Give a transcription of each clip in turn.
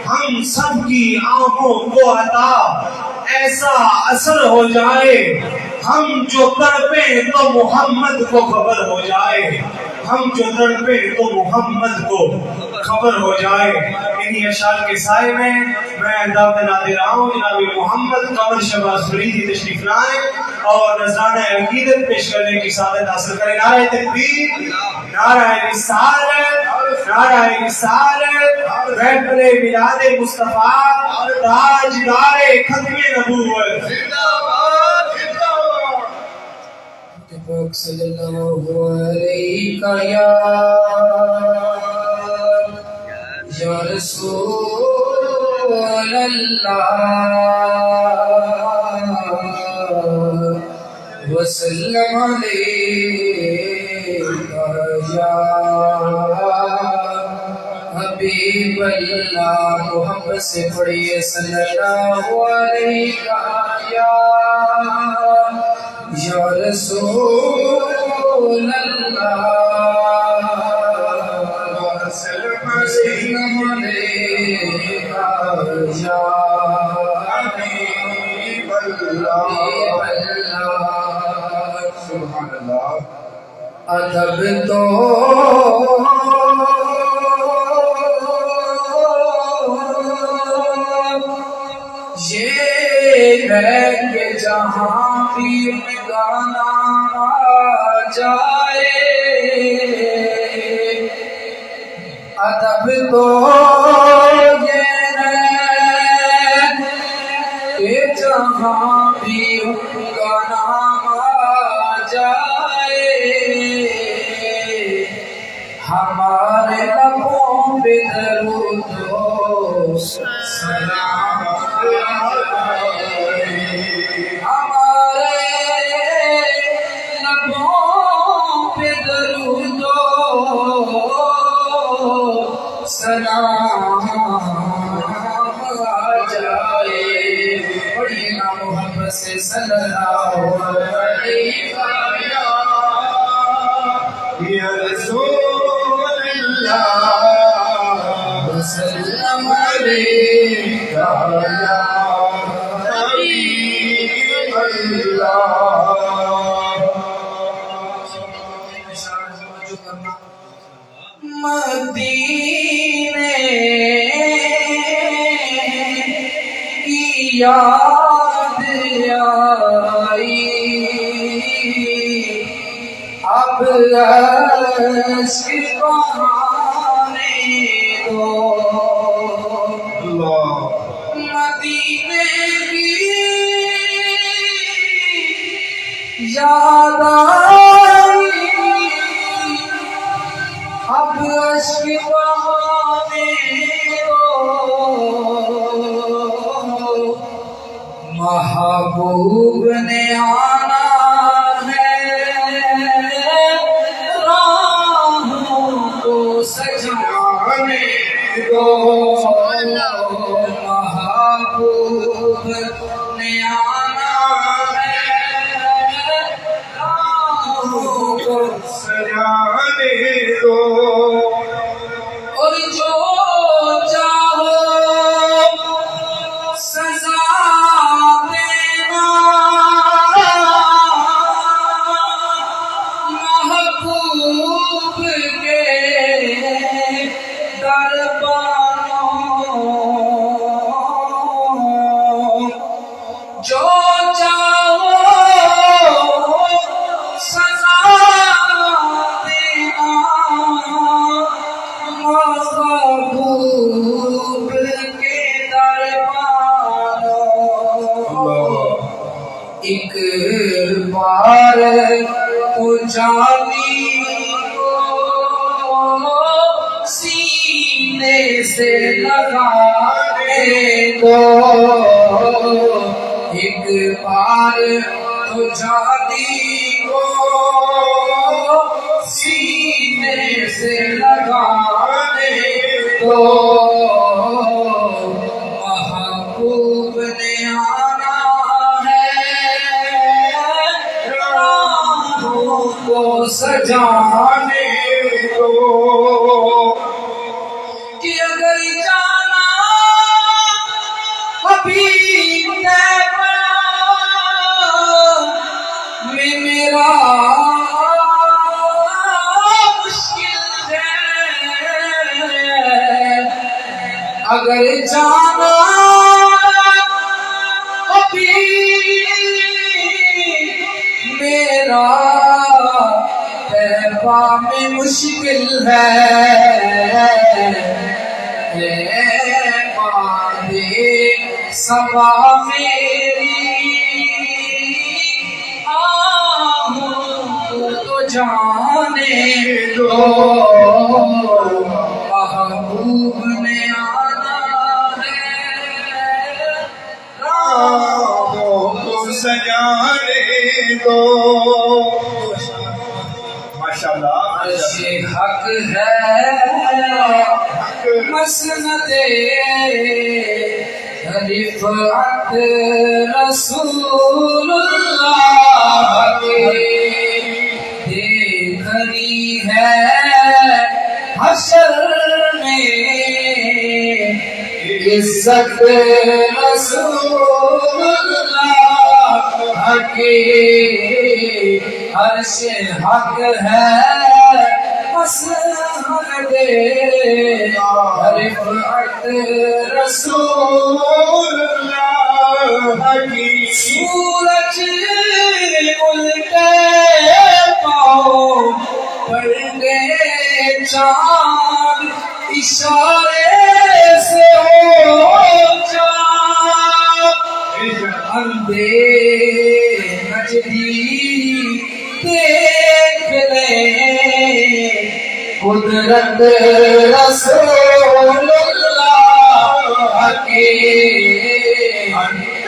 ہم سب کی آنکھوں کو عطا ایسا اثر ہو جائے، ہم جو تڑپے تو محمد کو خبر ہو جائے، ہم جو تڑپے تو محمد کو خبر ہو جائے۔ انہی اشعار کے سائے میں دعوت نہ دے رہا ہوں جناب محمد قمر شہباز فریدی تشریف لائیں اور نذرانہ عقیدت پیش کرنے کی سعادت حاصل کریں۔ نعرہ تکبیر، نعرہ رسالت، نعرہ رسالت، محفل میلاد مصطفیٰ، تاجدار ختم نبوت۔ پاک صلی اللہ علیہ یا رسول اللہ وسلم علیہ یا حبیب اللہ۔ محبت سے پڑھیے صلی اللہ علیہ یا رسول اللہ وسلم علیہ یا حبیب اللہ۔ سبحان اللہ۔ ادب تو یہ ہے کہ جہاں بھی گانا آ جائے، ادب تو یہ ہے کہ جہاں بھی گانا آ جائے، ہمارے لبوں پہ درود و سلام، ہمارے لبوں پہ درود و سلام آ جائے۔ پڑھیے نا محبت سے صلی اللہ علیہ یا رسول اللہ وسلم علیہ یا حبیب اللہ۔ مدینے کی یاد آئی، اب عشق بہانے دو۔ مدینے کی یاد آئی، اب عشق بہانے دو۔ محبوب نے آنا سجانے دو، محبوب نے آنا ہے راہوں کو سجانے دو، اور جو چاہو سزا دینا، محبوب کے جو چاہو سزا دینا، محبوب کے دربانوں۔ ایک بار تو جانی سینے سے لگانے دو، ایک بار تو جانی کو سینے سے لگانے دو۔ محبوب نے آنا ہے راہوں کو سجانے دو، کہ اگر جانا ابھی میں میرا مشکل ہے، اگر جانا ابھی میرا تیبہ میں مشکل ہے، صبا میری آہوں تو جانے دو، محبوب نے آنا ہے، راہوں کو سجانے دو۔ ماشاءاللہ عرش حق ہے مسند رفعت رسول اللہ کے، دیکھنی ہے حشر میں عزت رسول اللہ کی، عرش حق ہے مسند رفعت رسول اللہ کی، سورج الٹے پاؤں پڑ گئے چاند اشارے سے ہو جا، اندھے نجدی دیکھ لے قدرت رسول اللہ کی،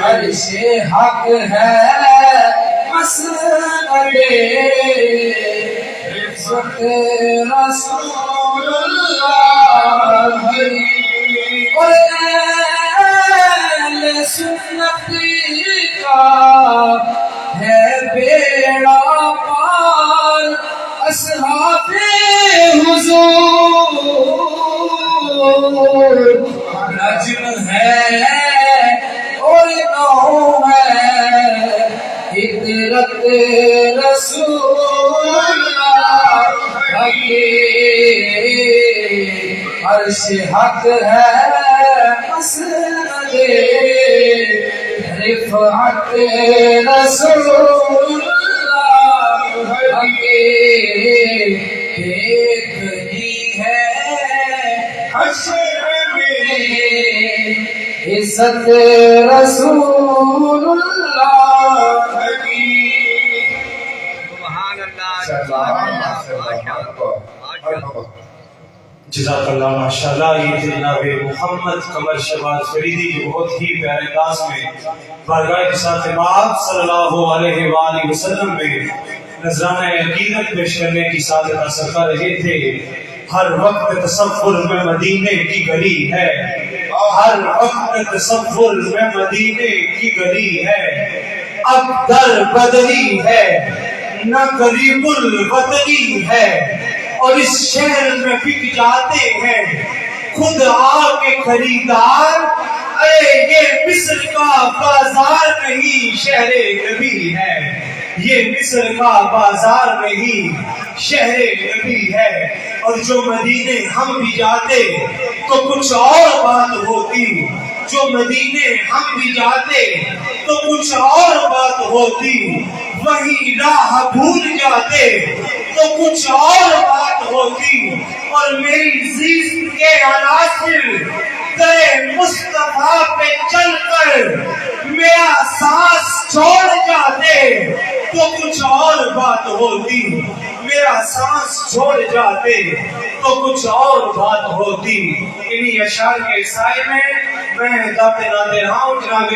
عرش حق ہے مسند رفعت رسول اللہ کی، اور اہل سنت کا ہے بیڑا پار، اصحاب حضور نجم ہے اور نو ہے، عطرت رسول اللہ کی، عرش حق ہے مسند رفعت رسول اللہ کی، دیکھنی ہے حشر میں عزت رسول اللہ کی۔ جزاک اللہ ماشاءاللہ۔ یہ جناب محمد قمر شہباز فریدی جو بہت ہی پیارے انداز میں بارگاہ ساتھ امام صلی اللہ علیہ وآلہ وسلم میں نذرانہ عقیدت پیش کرنے کی سعادت حاصل کر رہے تھے۔ ہر وقت تصور میں مدینے کی گلی ہے، ہر وقت تصور میں مدینے کی گلی ہے، اب در بدلی ہے نہ قریب الوطنی ہے، اور اس شہر میں بک جاتے ہیں خود آ کے خریدار، ارے یہ مصر کا بازار نہیں شہر نبی ہے، یہ مصر کا بازار نہیں شہر نبی ہے، اور جو مدینے ہم بھی جاتے تو کچھ اور بات ہوتی، جو مدینے ہم بھی جاتے تو کچھ اور بات ہوتی، وہی راہ بھول جاتے تو کچھ اور بات ہوتی، اور میری زیست کے عناصر در مصطفیٰ پہ چل کر میرا سانس چھوڑ جاتے تو کچھ اور بات ہوتی، میرا سانس چھوڑ جاتے تو کچھ اور بات ہوتی۔ انہی اشعار کے سائے میں دعوت ناتے رہا ہوں جناب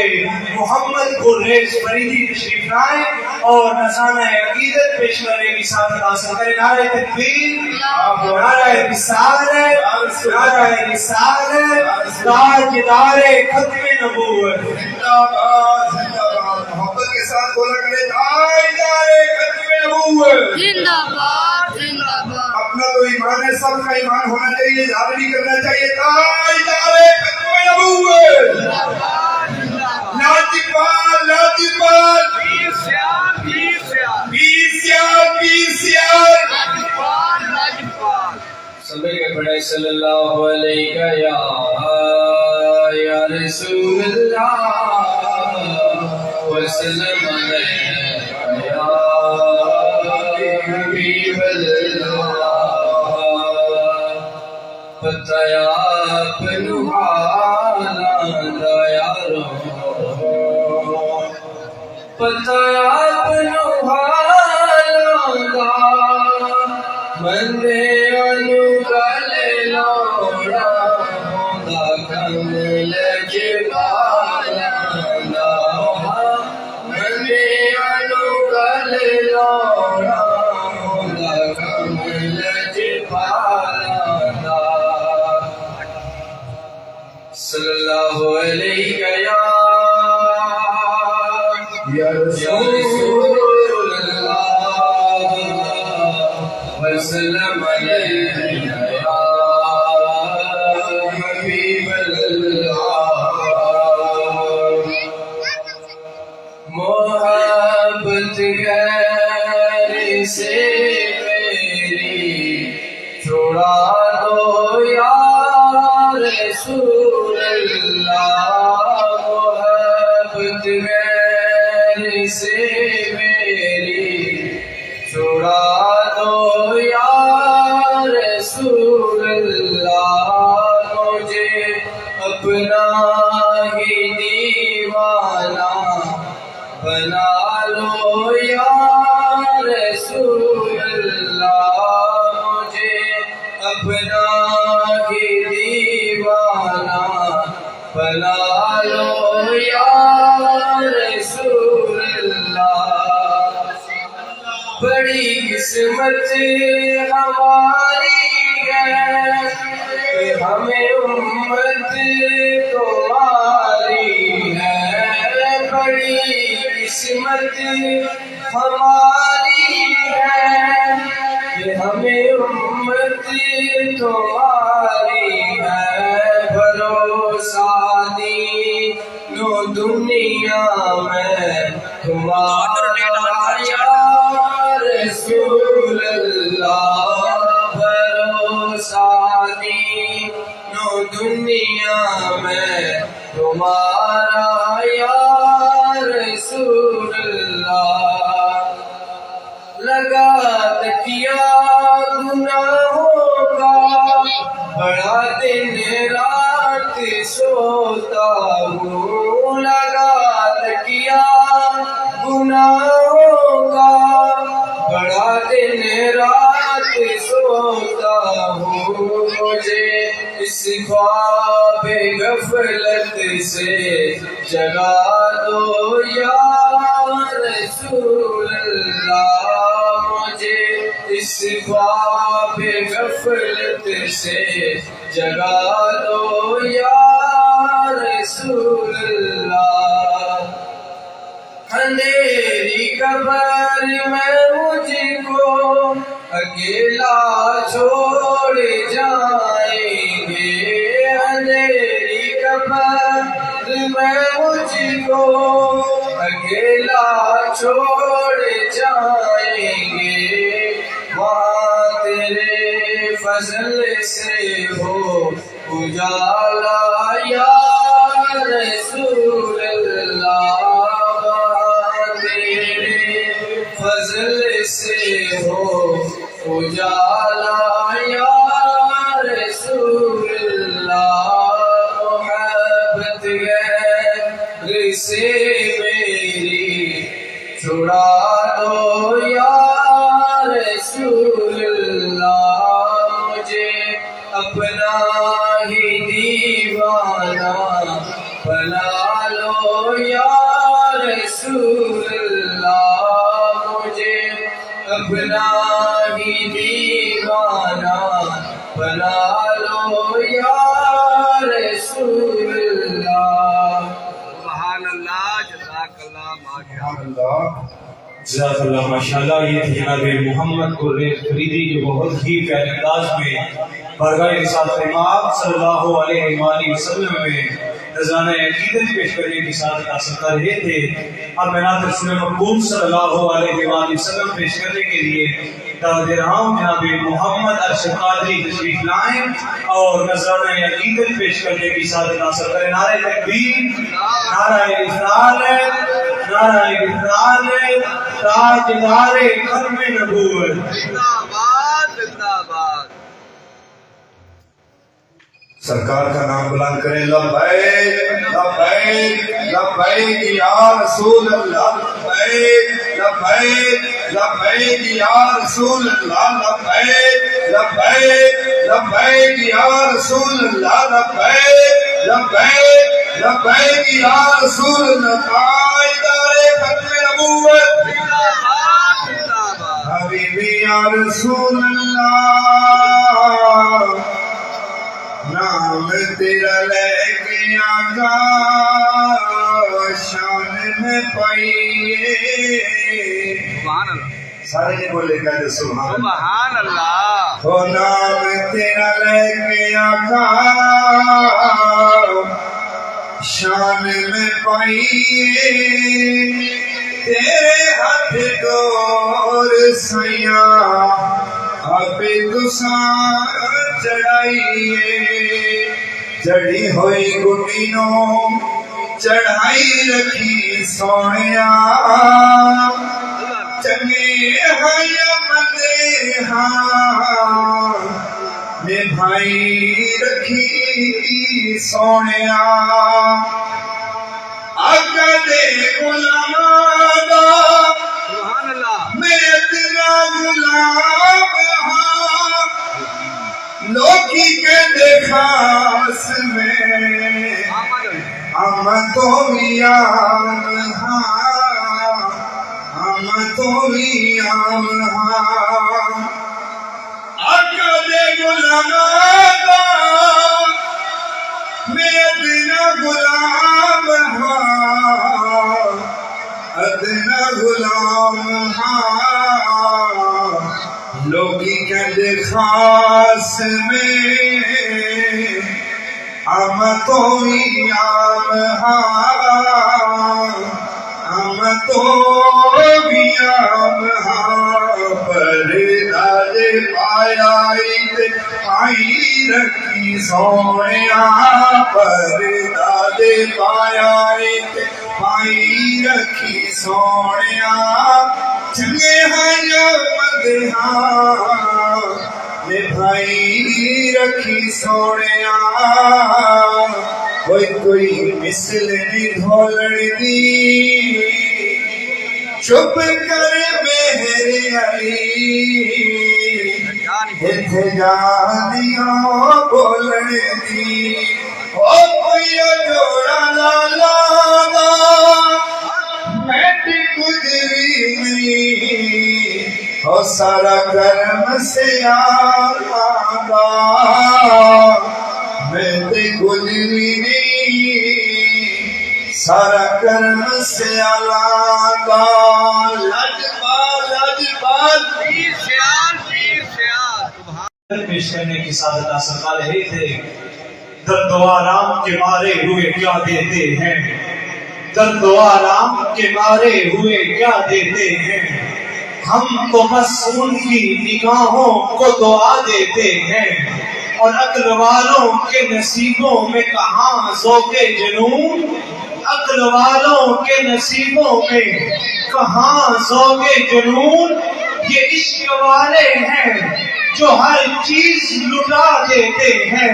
محمد قریش فریدی تشریف لائیں اور نذرانہ عقیدت پیش کرنے کی سعادت حاصل کریں۔ نعرہ تکبیر، نعرہ رسالت، نعرہ رسالت، تاجدار ختم نبوت۔ زندہ باد زندہ باد، محبت کے ساتھ بولا کرے تاجدار ختم نبوت۔ زندہ باد زندہ باد۔ اپنا تو ایمان ہے، سب کا ایمان ہونا چاہیے، اظہار بھی کرنا چاہیے تاجدار ختم نبوت۔ زندہ باد صلی اللہ علیہ یا رسول اللہ وسلم علیہ یا حبیب اللہ بتایا اپنو حالا دا یارو بتایا اپنو حالا دا مندے انو گلے لوڑا ہوندا کم لجے پالا دا مندے انو گلے لوڑا ہوندا کم لجے پالا دا صلی اللہ علیہ یا رسول اللہ وسلم علیہ یا حبیب اللہ محبت غیر سے میری چھوڑا دو یا رسول اللہ محبت غیر سے میری چھوڑا دو یا رسول اللہ مجھے اپنا ہی دیوانہ بنا لو یا رسول اللہ مجھے اپنا ہی دیوانہ بنا لو یا رسول اللہ بڑی قسمت ہماری ہے کہ ہمیں امت تمہاری ہے بڑی قسمت ہماری ہے کہ ہمیں امت تمہاری ہے بھروسہ دینو دنیا میں تمہارا یا رسول اللہ بھروسہ دینو دنیا میں تمہارا یا رسول اللہ لگا تکیا گناہوں کا بڑا دن رات سوتا ہوں لگا تکیا گناہوں کا بڑا دن رات سوتا ہوں مجھے اس خواب غفلت سے جگا دو یا رسول اللہ مجھے اس خواب غفلت سے جگا دو یا رسول اللہ اندھیری قبر میں مجھ کو اکیلا چھوڑ جائیں گے اندھیری قبر میں مجھ کو اکیلا چھوڑ جائیں گے وہاں تیرے فضل سے ہو اجالا یا رسول اللہ فضل سے ہو اجالا یا رسول اللہ محبت غیر سے میری چھڑا دو یا رسول اللہ مجھے اپنا ہی دیوانہ بنا لو یا رسول اللہ اپنا ہی دیوانہ بنا لو یا رسول اللہ سبحان اللہ جزاک اللہ جزاک اللہ ماشاءاللہ یہ تھی جناب محمد قریش فریدی جو بہت ہی پیارے انداز میں بارگاہ رسالت امام صلی اللہ علیہ وآلہ وسلم میں نذرانہ عقیدت پیش کرنے کی سعادت حاصل کر رہے تھے اور بنات رسول مقبول صلی اللہ علیہ وآلہ وسلم پیش کرنے کے لیے دعوت دے رہا ہوں جناب محمد ارشد قادری تشریف لائیں اور نذرانہ عقیدت پیش کرنے کی سعادت حاصل کریں. نعرہ تکبیر، نعرہ رسالت، نعرہ رسالت، تاجدار ختم نبوت. سرکار کا نام بلند کریں. لبیک لبیک لبیک یا رسول اللہ، لبیک لبیک لبیک یا رسول اللہ، لبیک لبیک لبیک یا رسول اللہ، لبیک لبیک لبیک یا رسول اللہ. تاجدار ختم نبوت حبیبی یا رسول اللہ، نام تیرا لے کے آقا شان میں پائیے. سارے جی بولے کہتے سبحان اللہ. ہو نام تیرا لے کے آقا شان میں پائیے، تیرے ہاتھ ڈور سیاں آپ تساں چڑھائیے. چڑھی ہوئی گڈینوں چڑھائی رکھی سونیا، چنگے ہیں یا مندے ہاں نبھائی رکھی سونیا. آقا دے غلام دا میں تیرا غلام ہاں، لوکی کے خاص میں ہم تو عام ہاں، ہم تو عام ہاں. آقا دے غلام دا میں ادنا غلام ہاں، ادنا غلام ہاں، لوگی کہتے خاص میں ہم تو عام ہاں، ہم تو عام ہاں. پردہ پایا پائی رکھی سونیا، پردہ پایا پائی رکھی سونیا، چنگے ہیں مدہاں نبھائی رکھی سونیا. کوئی مثل نہیں ڈھولڑ دی، چپ کر مہر علی اتھے جانیوں بولڑ دی. کوئی جوڑا لالا دا میٹ گزری نہیں، سارا کرم سے آگا میں تے گزری نہیں، سارا کرم سے آگا. پیش کرنے کی سعادت حاصل کر رہے تھے. درد و آرام کے مارے ہوئے کیا دیتے ہیں، درد و آرام کے مارے ہوئے کیا دیتے ہیں، ہم تو بس ان کی نگاہوں کو دعا دیتے ہیں. اور عقل والوں کے نصیبوں میں کہاں ذوق جنون، عقل والوں کے نصیبوں میں کہاں ذوق جنون. یہ عشق والے ہیں جو ہر چیز لٹا دیتے ہیں،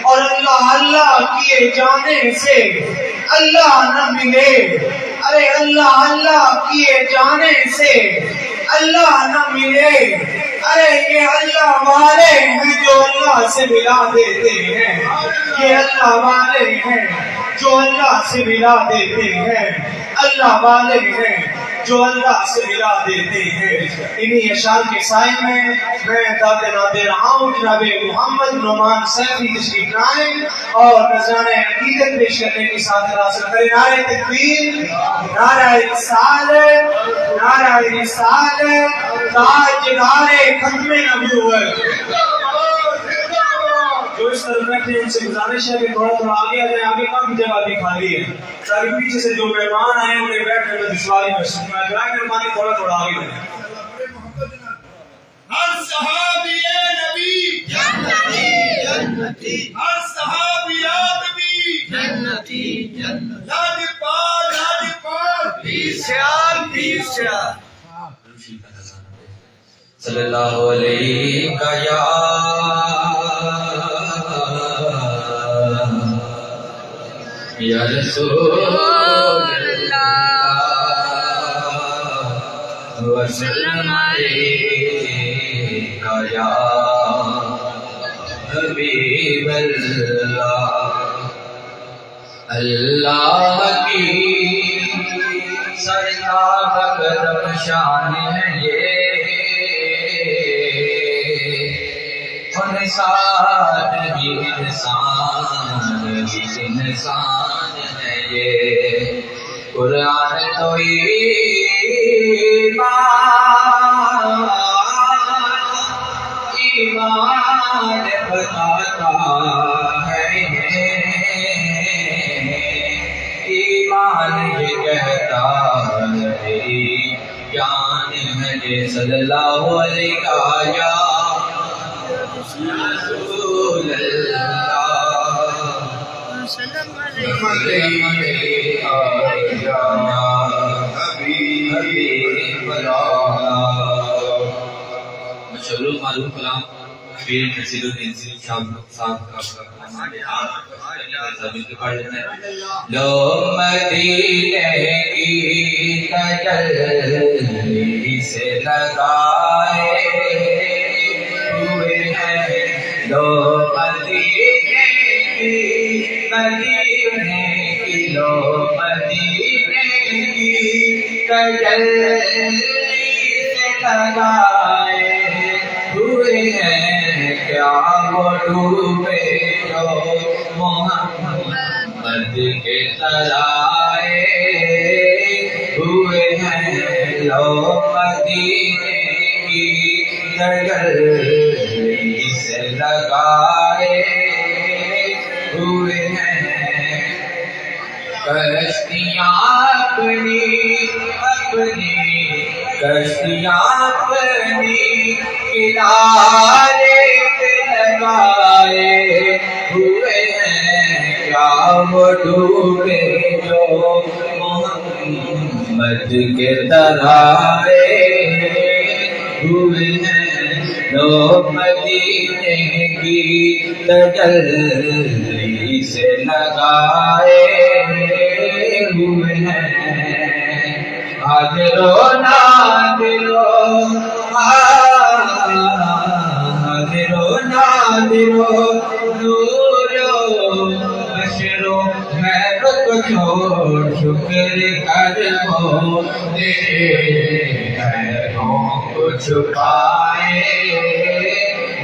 اور اللہ اللہ کیے جانے سے اللہ نہ ملے. ارے اللہ اللہ کیے جانے سے اللہ نہ ملے. ارے یہ اللہ والے ہیں جو اللہ سے ملا دیتے ہیں، یہ اللہ والے ہیں جو اللہ سے ملا دیتے ہیں، اللہ والے ہیں جو اللہ سے ملا دیتے ہیں. انہی اشعار کے سائے میں دعوت دے رہا ہوں جناب محمد نعمان سیفی تشریف لائیں اور نذرانہ عقیدت پیش کرنے کی سعادت حاصل کریں. نعرہ تکبیر، نعرہ رسالت، نعرہ رسالت، تاجدار ختم نبوت. جو اس طرف بیٹھے ہیں ان سے گزارش ہے کہ تھوڑا تھوڑا آگے آ جائیں، آگے کافی جگہ بھی خالی ہے تاکہ پیچھے سے جو مہمان آئے انہیں بیٹھنے میں دشواری محسوس نہ کرائے. مہربانی تھوڑا تھوڑا آگے آ جائیں. ہر صحابی نبی جنتی جنتی ہر صحابی آدمی جنتی جنتی لاجپال پیشیال پیشیال صلی اللہ علیہ یا رسول اللہ وسلم علیکہ یا حبیب اللہ اللہ کی سرکار قدم شان ہے یہ انسان ہی انسان ہے یہ قرآن تو ایمان بتاتا ہے ایمان یہ کہتا ہے جان ہے صلی اللہ علیہ یا رسول اللہ وسلم مشہور معروف کلام پیر نصیر الدین صاحب کا لو مدینے کی تجلی سے لگائے ہوئے ہیں لو مدینے کی لو مدینے کی تجلی سے لگائے ہوئے ہیں کیا وہ ڈوبے جو محمد کے ترائے ہوئے ہیں لو مدینے کی تجلی سے لگائے ہوئے ہیں کشتیاں اپنی کشتیاں اپنی کنارے پہ لگائے ہوئے ہیں کیا وہ ڈوبے جو محمد کے ترائے ہوئے ہیں لو مدینے کی تجلی سے لگائے ہوئے ہیں حاضرو ناظرو حاضرو ناظرو نورو بشرو میں رک چھوڑ شکر کرو پیروں کو چھپائے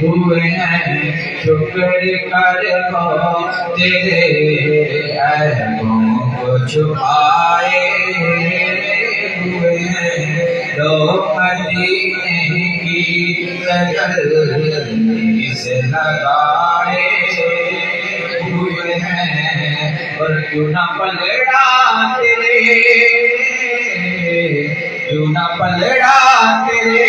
ہوئے ہیں شکر کرو تیرے عیبوں کو چھپائے ہوئے ہیں لو مدینے کی تجلی سے لگائے ہوئے ہیں اور کیوں نہ پلڑا تیرے کیوں نہ پلڑا تیرے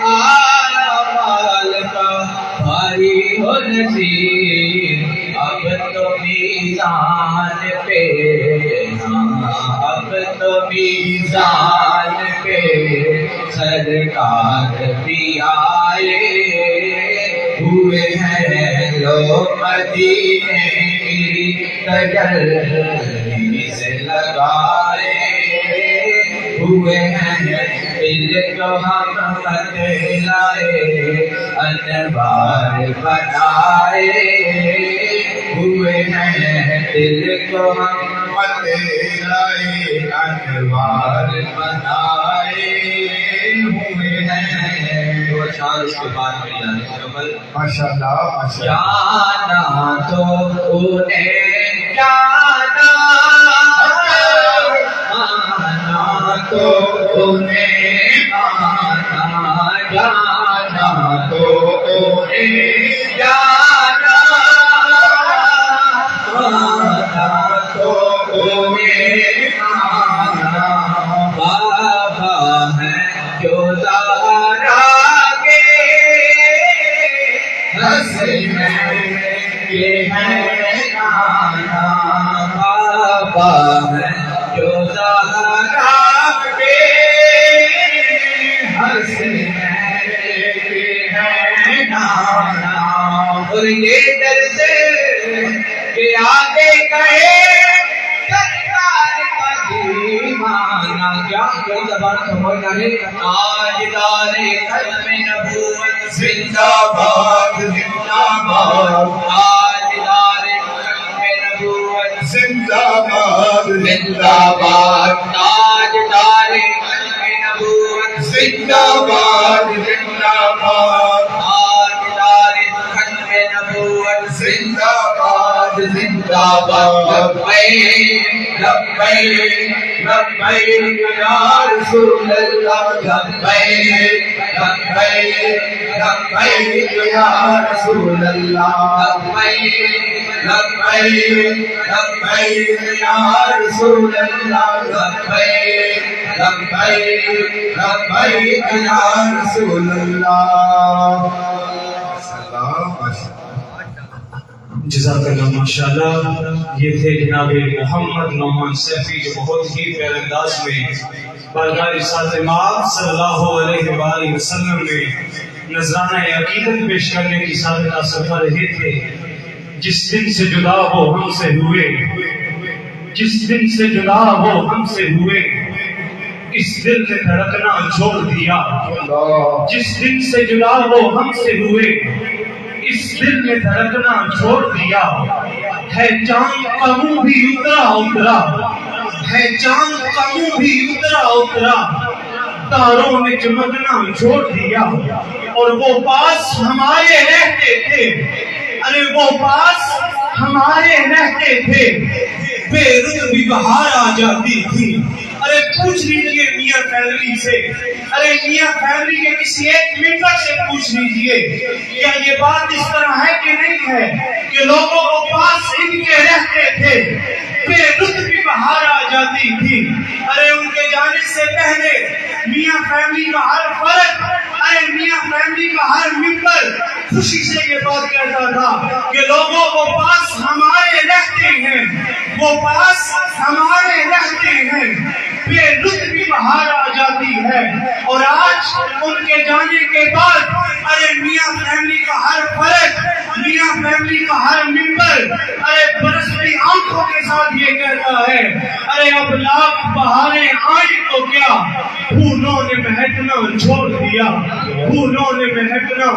آمال کا بھاری ہو نصیب اب تو میزان پہ اب تو میزان پہ سرکار بھی آئے ہوئے ہیں لو مدینے کی تجلی سے لگائے ہوئے ہیں دل کو ہم لائے انوار بنائے ہوئے ہیں دل کو ہم لائے انوار بنائے ہوئے ہیں وہ شان اس کے بعد میں جانے کمل ماشاءاللہ جانا تو انہیں جانا آنا تو انہیں آنا جانا تو انہیں جانا آنا تو انہیں آنا بابا ہے جو زارا کے آقا ہے جو زہرا کے حسین کے ہے نانا اور یہ درد کہ آگے کہے سرکار کا دیوانہ کیا کوئی زبان سمجھنا ہے تاجدار ختم نبوت زندہ باد زندہ باد تاجدار ختم نبوت زندہ باد زندہ باد تاجدار ختم نبوت زندہ باد زندہ باد تاجدار ختم نبوت زندہ باد زندہ باد لبیک لبیک لبیک یا رسول اللہ لبیک لبیک لبیک یا رسول اللہ لبیک لبیک لبیک یا رسول اللہ لبیک لبیک لبیک یا رسول اللہ جزاک اللہ ماشاءاللہ. یہ تھے جناب محمد نعمان سیفی جو بہت ہی پیارے انداز میں بارگاہ رسالت مآب صلی اللہ علیہ وآلہ وسلم میں نذرانہ عقیدت پیش کرنے کی سعادت حاصل کر رہے تھے. جس دن سے جدا وہ ہم سے ہوئے جس دن سے جدا وہ ہم سے ہوئے اس دل نے دھڑکنا چھوڑ دیا. جس دن سے جدا وہ ہم سے ہوئے اس دل نے دھڑکنا چھوڑ دیا. ہے چاند کا منہ بھی اترا اترا ہے چاند کا منہ بھی اترا اترا تاروں نے چمکنا چھوڑ دیا. اور وہ پاس ہمارے رہتے تھے ارے وہ پاس ہمارے رہتے تھے بے رخ بھی بہار آ جاتی تھی. ارے پوچھ لیجئے میاں فیملی سے ارے میاں فیملی کے کسی ایک ممبر سے پوچھ لیجئے کیا یہ بات اس طرح ہے کہ نہیں ہے کہ لوگوں کو پاس ان کے رہتے تھے بے رخ بھی بہار آ جاتی تھی. ارے ان کے جانے سے پہلے میاں فیملی کا ہر فرد ارے میاں فیملی کا ہر ممبر خوشی سے یہ بات کہتا تھا کہ لوگوں کو پاس ہمارے رہتے ہیں وہ پاس ہمارے رہتے ہیں بے رخ بھی بہار آ جاتی ہے. اور آج ان کے جانے کے بعد ارے میاں فیملی کا ہر فرد میاں فیملی کا ہر ممبر ارے برستی آنکھوں کے ساتھ یہ کہتا ہے ارے اب لاکھ بہاریں آئیں تو کیا پھولوں نے مہکنا چھوڑ دیا پھولوں نے مہکنا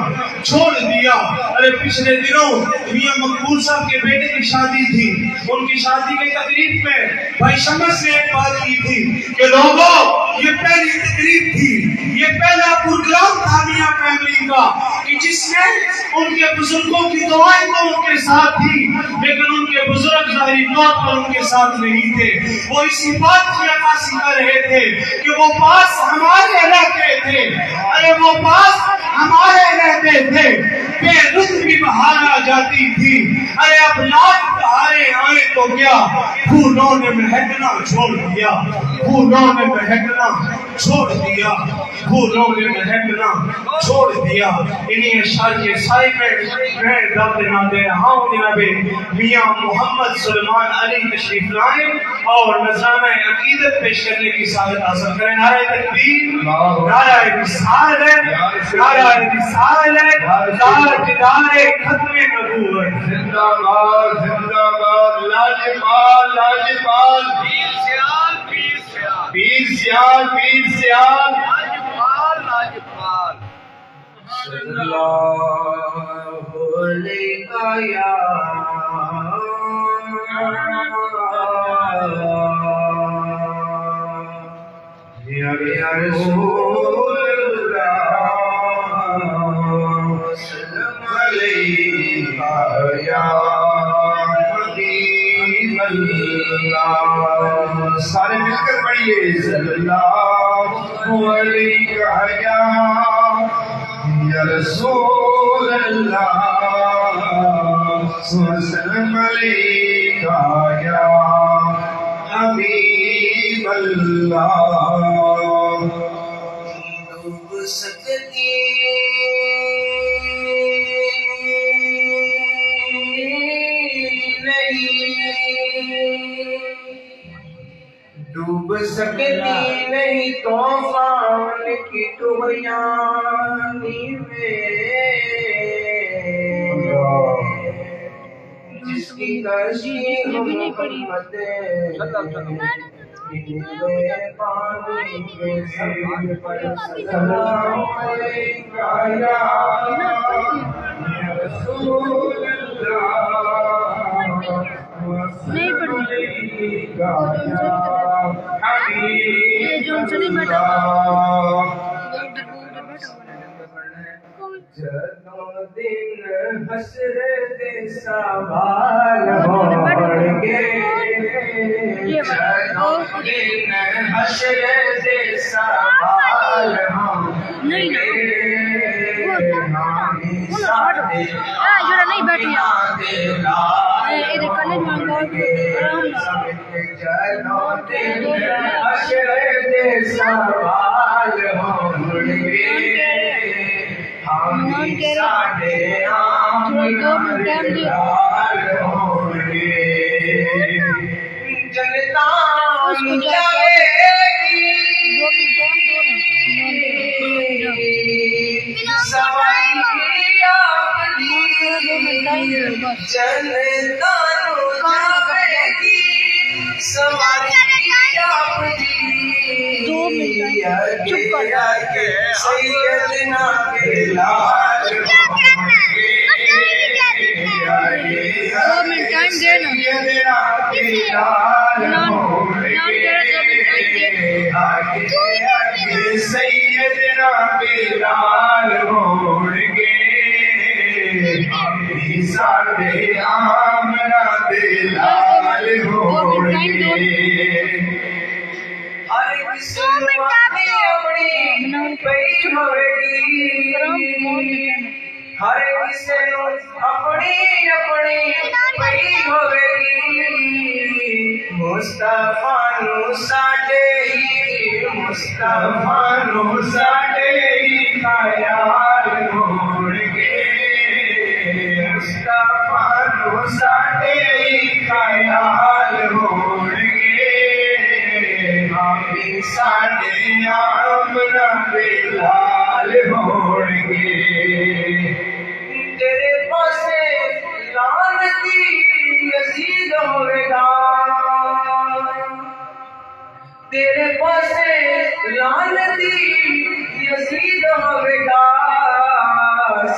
چھوڑ دیا. ارے پچھلے دنوں میاں مقبول صاحب کے بیٹے کی شادی تھی. ان کی شادی کے تقریب میں بھائی شمس نے ایک بات کی تھی کہ لوگوں یہ پہلی تقریب تھی یہ پہلا پروگرام تھا میاں فیملی کا کہ جس میں ان کے بزرگوں کی دعائیں تو ان کے ساتھ تھی لیکن ان کے بزرگ ظاہری طور پر ان کے ساتھ نہیں تھے. وہ اسی بات کی عکاسی کر رہے تھے کہ وہ پاس ہمارے رہتے تھے ارے وہ پاس ہمارے رہتے تھے بے رخ بھی بہار آ جاتی تھی. ارے اب لاکھ بہاریں آئیں تو کیا پھولوں نے مہکنا چھوڑ دیا پھولوں نے مہکنا چھوڑ دیا پھولوں نے مہکنا چھوڑ دیا. انہیں اشعار کے سائے میں میں درد نہ دے رہا ہوں جناب میاں محمد سلمان علی تشریف لائیں اور نذرانہ عقیدت پیش کرنے کی سعادت حاصل کریں. نعرہ تکبیر نعرہ رسالت نعرہ رسالت تاجدار ختم نبوت زندہ باد زندہ باد لاجپال لاجپال پیر سیال پیر سیال پیر سیال پیر سیال لاجپال لاجپال صلی اللہ علیہ یا رسول اللہ سلام علیکہ یا حبیب اللہ. سارے مل کر پڑھیے صلی اللہ علیکہ یا رسول اللہ سلام علیکہ یا حبیب اللہ. ڈوب سکتی نہیں ڈوب سکتی نہیں طوفان کی طغیانی میں، جس کی کشتی محمد پانی میں سلام علیکہ یا رسول جدوں دن حشر دے سوال ہون گے، جدوں دن حشر دے سوال ہون گے، نہیں بیٹھے جنتا سیدنا بلال سیدنا بلال ہون گے، ساڈے آمنا بلال ہون گے، ہر کسی نوں اپنی پئی ہوے گی، ہر کسی نوں اپنی پئی ہوے گی، مصطفیٰ نوں ساڈے ہی، مصطفیٰ نوں ساڈے ہی خیال ہون گے، مصطفیٰ نوں ساڈے ہی خیال ہون گے، آمین ساڈے آمنا بلال ہون گے، تیرے پاسے لعنتی یزید ہوے گا، تیرے پاسے لعنتی یزید ہوے گا،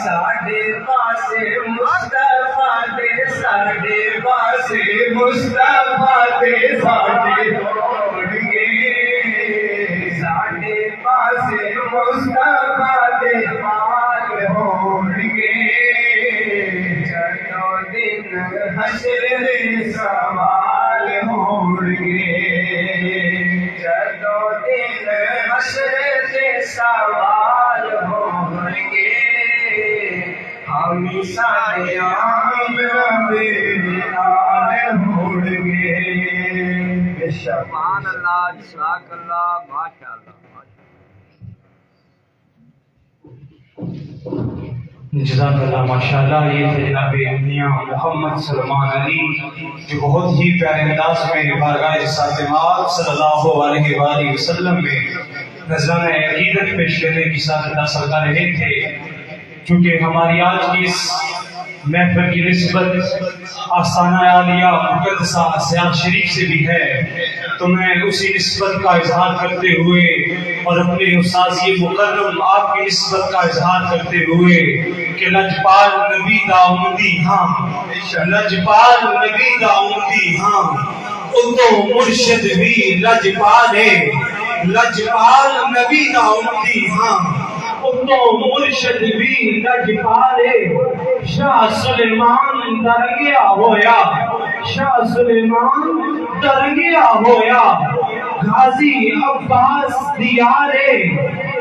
ساڈے پاسے مصطفیٰ دے، ساڈے پاسے مصطفیٰ دے ساڈے ہون گے، ساڈے پاسے مصطفیٰ دے پال ہون گے، جدوں دن حشر دے سوال ہون گے، جدوں دن حشر دے سوال ہون گے، ہم سارے آمنا بلال ہون گے، بے شک سبحان اللہ، جزاک اللہ، ماشاء اللہ۔ جزاک اللہ ماشاءاللہ۔ یہ تھے جناب میاں محمد سلمان علی جو بہت ہی پیارے انداز میں بارگاہ رسالت مآب صلی اللہ علیہ وآلہ وسلم میں نذرانہ عقیدت پیش کرنے کی سعادت حاصل کر رہے تھے۔ چونکہ ہماری آج کی اس محفل کی نسبت آستانہ عالیہ مقدسہ سیاح شریف سے بھی ہے، تو میں اسی نسبت کا اظہار کرتے ہوئے اور اپنے استاذی مکرم آپ کی نسبت کا اظہار کرتے ہوئے کہ لجپال نبی دا امدی ہاں، لجپال نبی دا امدی ہاں، ان تو مرشد بھی لجپال ہے، لجپال نبی دا امدی ہاں، ان تو مرشد بھی لجپال ہے، شاہ سلیمان درگیا ہویا، شاہ سلیمان درگیا ہویا، غازی عباس دیارے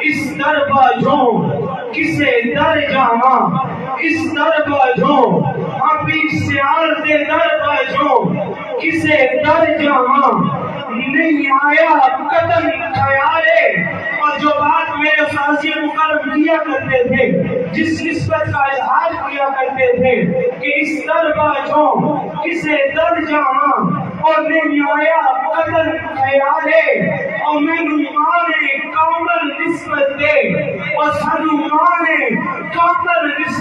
اس در باجوں کسے در جاواں، اس در باجوں پیر سیال دے در باجوں کسے در جاواں، نہیں آیا قدم خیالے۔ اور جو بات میرے استاذ مقرر کیا کرتے تھے، جس نسبت کا اظہار کیا کرتے تھے کہ اس در باجوں کسے در جاواں اور نہیں آیا قدم خیالے،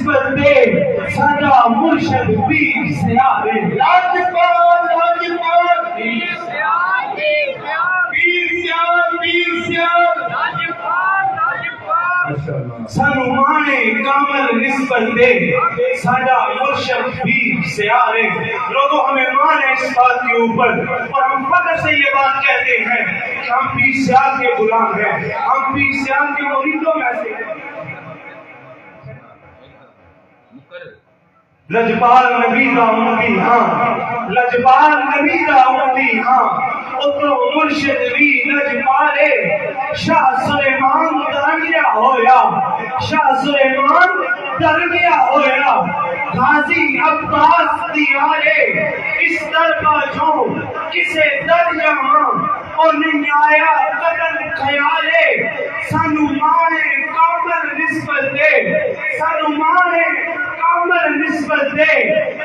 نسبت دے ساڈا مرشد پیر سیال لاجپال لاجپال پیر سیال پیر سیال پیر سیال لاجپال لاجپال سانو مانے کامل نسبت دے ساڈا مرشد پیر سیال لوگوں ہمیں مانے اس بات کے اوپر اور ہم فخر سے یہ بات کہتے ہیں کہ ہم پیر سیال کے غلام ہیں ہم پیر سیال کے مریدوں میں سے ہیں لجپال نبی دا امتی ہاں لجپال نبی دا امتی ہاں اترو مرشد بھی لجپالے شاہ سلیمان درگیا ہویا شاہ سلیمان درگیا ہویا غازی عباس دیارے اس در کا جو کسے در جہاں اور نہیں آیا قدر خیالے سانو مانے کامل نسبت دے سانو مانے کامل نسبت دے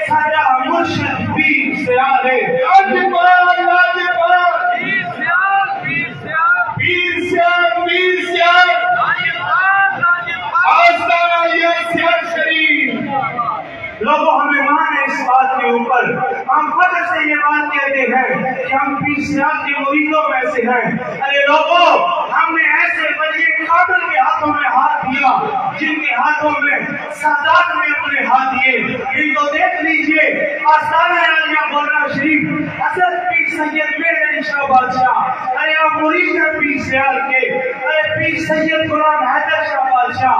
ساڈا مرشد پیر سیال لاجپال لاجپال پیر سیال پیر سیال پیر سیال پیر سیال لاجپال لاجپال آستانہ یہ سیال شریف لوگوں ہمیں مانے اس بات کے اوپر ہم فخر سے یہ بات کہتے ہیں کہ ہم پیر سیال کے مریدوں میں سے ہیں ارے لوگوں ہم نے ایسے ولی کامل کے ہاتھوں میں ہاتھ دیا جن کے ہاتھوں میں سادات نے اپنے ہاتھ دیے ان کو دیکھ لیجئے آستانہ عالیہ مولانا شریف حضرت پیر سید میرے شاہ بادشاہ ارے آپ مرید ہیں پیر سیال کے ارے پیر سید غلام حیدر شاہ بادشاہ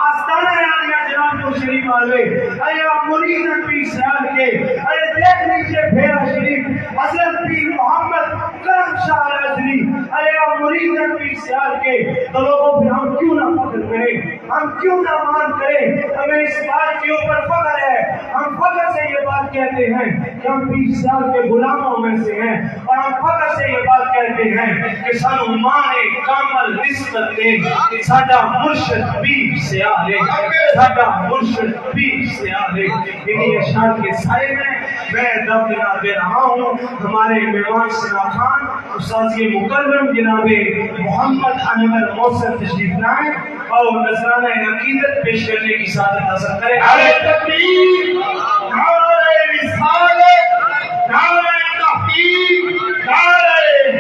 آستانہ عالیہ جناب کو شریف والے ارے آپ مرید ہیں پیر سیال کے ارے دیکھ لیجئے بھیرا شریف حضرت پیر محمد کرم شاہ رضوی ارے آپ مرید ہیں پیر سیال کے تو لوگوں پھر ہم کیوں نہ فخر کریں ہم کیوں نہ مان کریں ہمیں اس بات کے اوپر فخر ہے ہم فخر سے یہ بات کہتے ہیں کہ ہم پیر سیال کے غلاموں میں سے ہیں اور ہم فخر سے یہ بات کہتے ہیں کہ سانو مانے کامل نسبت دے ساڈا مرشد پیر سیال ساڈا مرشد پیر سیال انہی اشعار کے سائے میں دم جناب دے رہا ہوں ہمارے مہمان سنا خان استاذ مکرم جناب محمد انور محسن تشریف لائیں اور نذرانہ عقیدت پیش کرنے کی سعادت حاصل کریں نعرہ تکبیر نعرہ رسالت نعرہ تحقیق نعرہ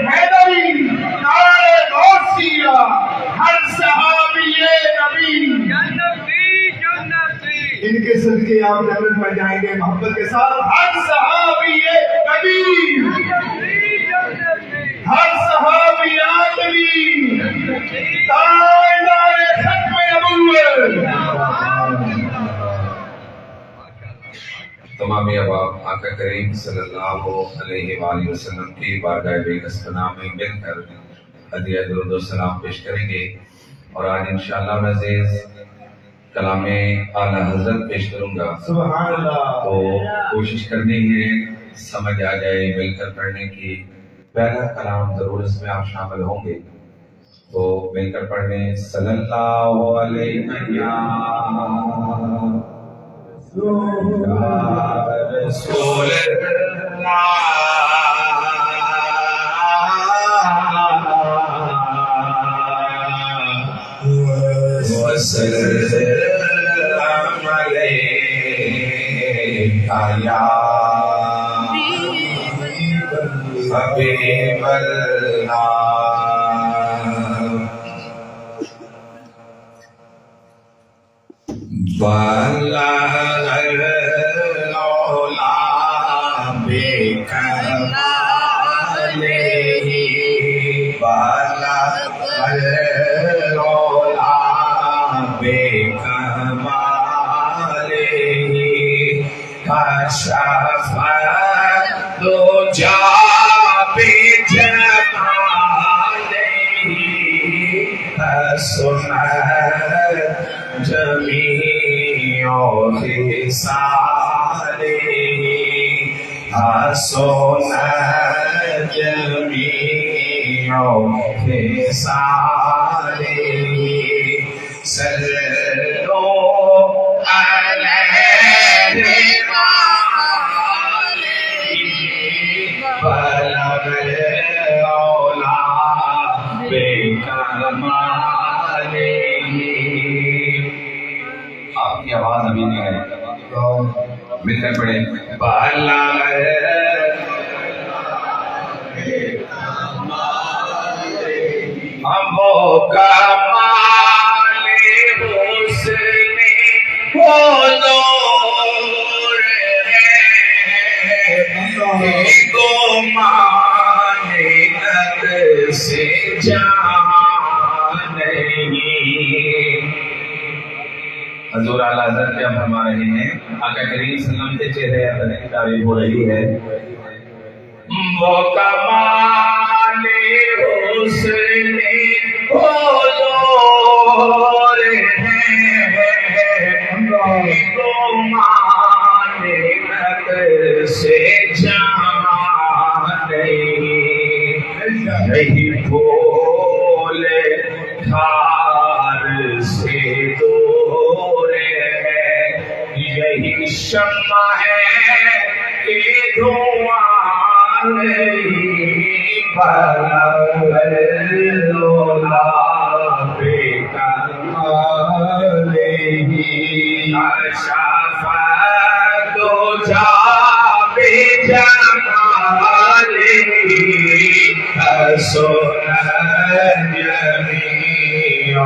حیدری نعرہ غوثیہ ہر صحابی نبی ان کے صدقے آپ جنت میں جائیں گے محبت کے ساتھ ہر صحابی نبی ہر صحابی آدمی تاجدار ختم نبوت تمام احباب آقا کریم صلی اللہ علیہ وآلہ وسلم کی بارگاہ بیقدس پناہ میں مل کر ہدیہ درود و سلام پیش کریں گے اور آج انشاءاللہ میں عزیز کلام اعلیٰ حضرت پیش کروں گا سبحان اللہ تو کوشش کرنی ہے سمجھ آ جائے مل کر پڑھنے کی پہلا کلام ضرور اس میں آپ شامل ہوں گے تو مل کر پڑھنے صلی اللہ علیہ رسول وسلم علیکہ یا حبیب اللہ بلغ العلا بکمالہ بلغ العلا بکمالہ کشف الدجی بجمالہ حسنت جمیع خصالہ حسنت جمیع خصالہ صلو علیہ بلغ العلا بکمالہ. آپ کی آواز ابھی نہیں ہے. مل کر پڑھیں. بلغ وہ کمال حسن حضور ہے گمان نظر سے جہاں نہیں. حضور اعلیٰ حضرت کیا فرما رہے ہیں؟ آقا کریم صلی اللہ علیہ وسلم کے چہرے اپنے تعریف ہو رہی ہے. وہ کمال حسن حضور ہے گمان نظر سے جہاں نہیں. یہی پھول کھار سے دور ہے یہی شمع ہے کہ دھواں نہیں. بلغ لولا بے کمالہ کشف دجا بے جمالہ حسن جمیع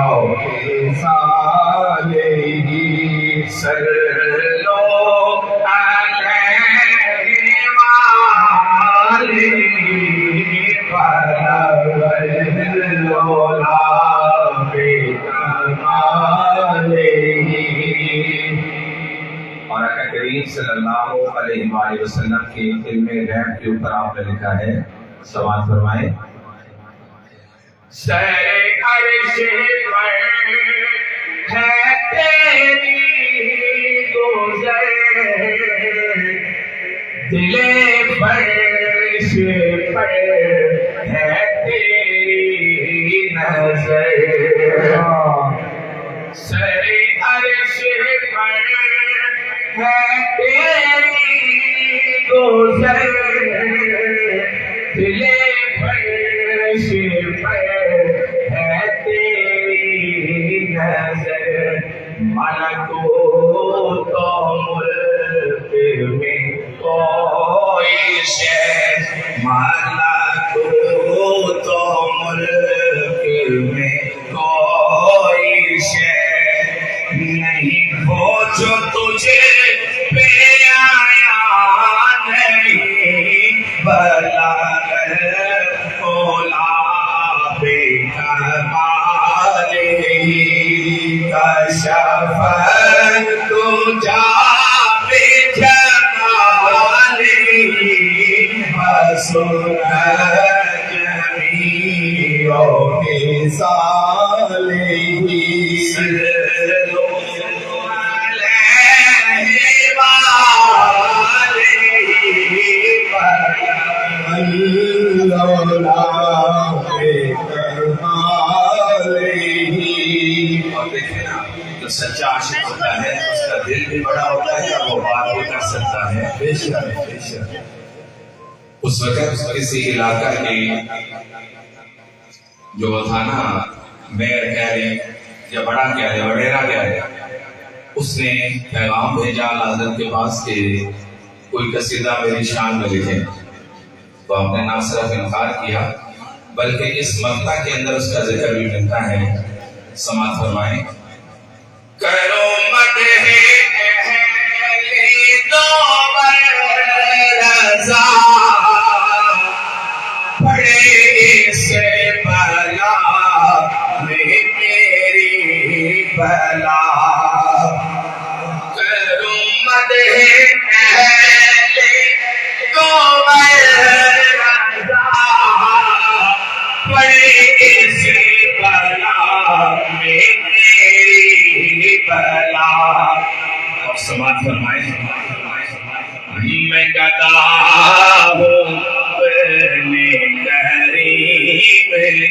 خصالہ. صلو علیہ وآلہ اور آقا کریم صلی اللہ علیہ وآلہ وسلم کی علم غیب کے اوپر آپ نے لکھا ہے. سماعت فرمائیں. سر عرش پر ہے تیری گزر دل فرش پر ہے تیری نظر. سر عرش پر ہے تیری گزر دل فرش پر ہے تیری نظر. ملکوت و ملک میں کوئی شے ملکوت و ملک میں کوئی شے نہیں وہ جو تجھے پہ آیا نہیں. بلغ اولا بے کمالہ کشف دجا بے جمالہ حسن جمیع خصالہ. صلو علیہ وآلہ لولا بے کمالہ. اور دیکھیں نا جو سچا عاشق ہوتا ہے اس کا دل بھی بڑا ہوتا ہے اور وہ بات بھی کر سکتا ہے. بے شک بے شک. اس وقت کسی علاقہ کی جو تھا نا میر کہہ رہے یا بڑا کہہ رہے وڈیرا کہہ رہے اس نے پیغام بھیجا حضرت کے پاس کہ کوئی قصیدہ میری شان میں لکھے. تو آپ نے نہ صرف انکار کیا بلکہ اس مقطع کے اندر اس کا ذکر بھی ملتا ہے. سماعت فرمائیں. کرو مدح اہل دوبر رضا پڑے سے بلا میں میری بلا. کرو مدح اہل دوبر رضا پڑے سے بلا میں میری بلا. اور سماعت فرمائیں. میں گدا ہوں اپنے کریم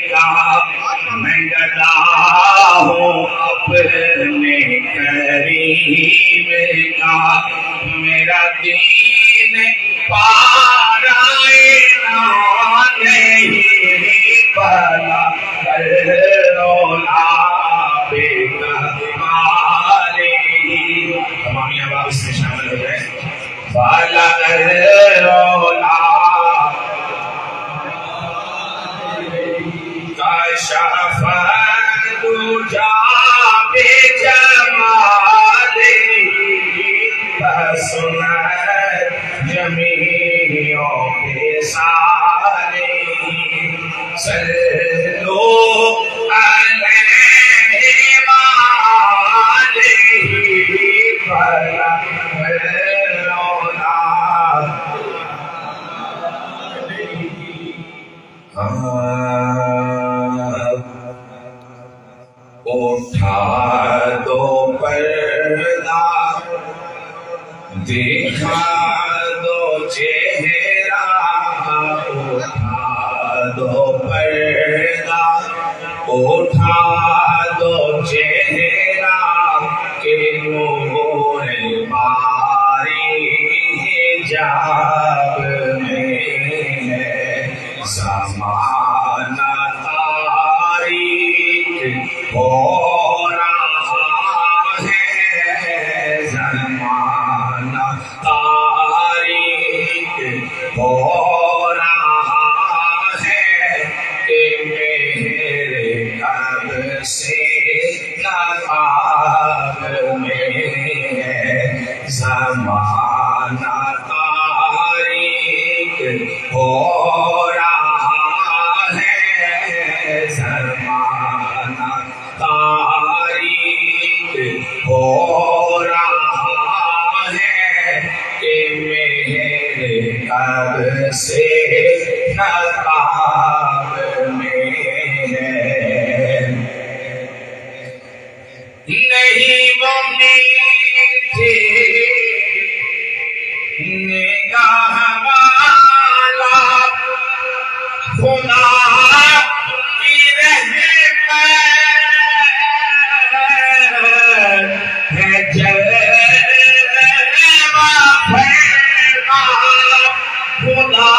کا میں گدا ہوں اپنے کریم کا. میرا دین پارائے نہیں بلا رولا بے کمالہ. تمام شفت جا بے جمالی بسنت جمیعوں کے سالے صلو علیہ وآلہ اٹھا دو پردہ دیکھا دو چہرہ اٹھا دو پردہ اٹھا دو چہرہ کہ نور باری حجاب میں ہے زمانہ تاریک ہو رہا ہے زمانہ تاریک ہو رہا ہے کہ میرے کب سے نقاب میں ہے زمانہ تاریک ہو رہا ہے زمانہ تاریک ہو رہا ہے کہ میرے کب سے نقاب میں ہے نہیں وہ میٹھے نگاہ والا خدا کی رحمت ہے جلوہ فرما خدا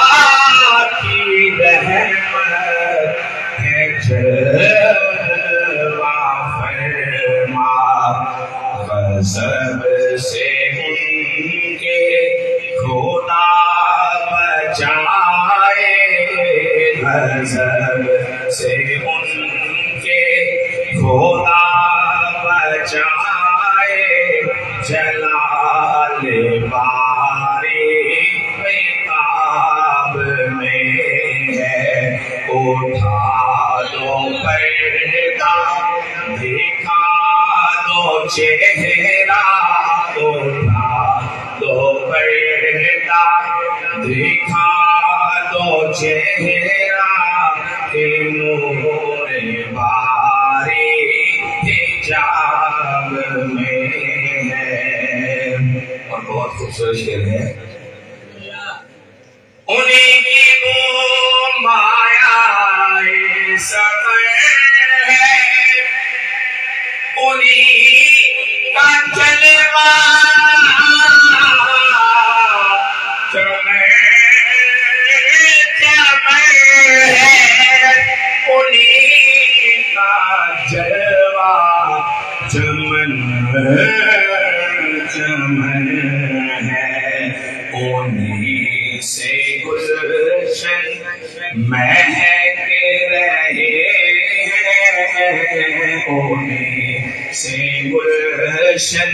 کی رحمت ہے جلوہ فرما غضب سے ان کے خدا بچائے غضب سے ان کے خدا بچائے جلال باری عتاب میں ہے اٹھا دو پردہ دکھا دو چہرہ اٹھا دو پردہ دکھا دو چہرہ کہ نور باری حجاب میں ہے اور بہت خوبصورت شعر ہے انہیں کی وہ مایا سفر ہے انہیں کا جلوہ چمن ہے انہیں کا جلوہ چمن چمن ہے انہیں سے گلشن مہک رہے ہیں انہیں سے گلشن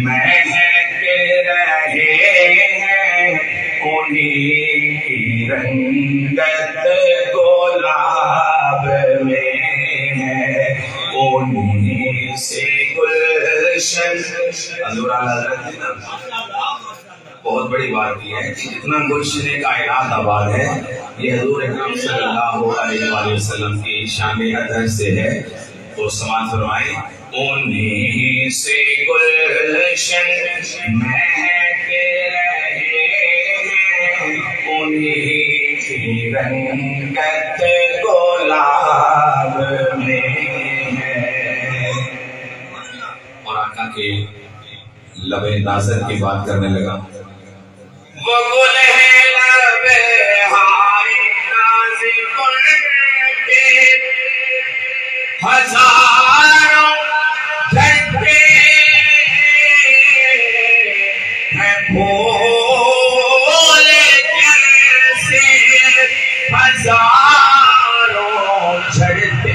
مہک رہے ہیں انہیں کی رنگت گلاب میں ہے انہیں سے گلشن حضور حضرت بہت بڑی بات کی ہے کہ جتنا گلشن کائنات آباد ہے یہ حضور اکرم صلی اللہ علیہ وآلہ وسلم کی شان اطہر سے ہے تو سماعت فرمائیں انہیں سے گلشن مہک رہے ہیں انہیں کی رنگت گلاب میں ہے اور آقا کے لب ناظر کی بات کرنے لگا وہ گل ہے لب ہائے ناظر کے ہزاروں گھنٹے ہیں پھول جیسے ہزاروں جھڑتے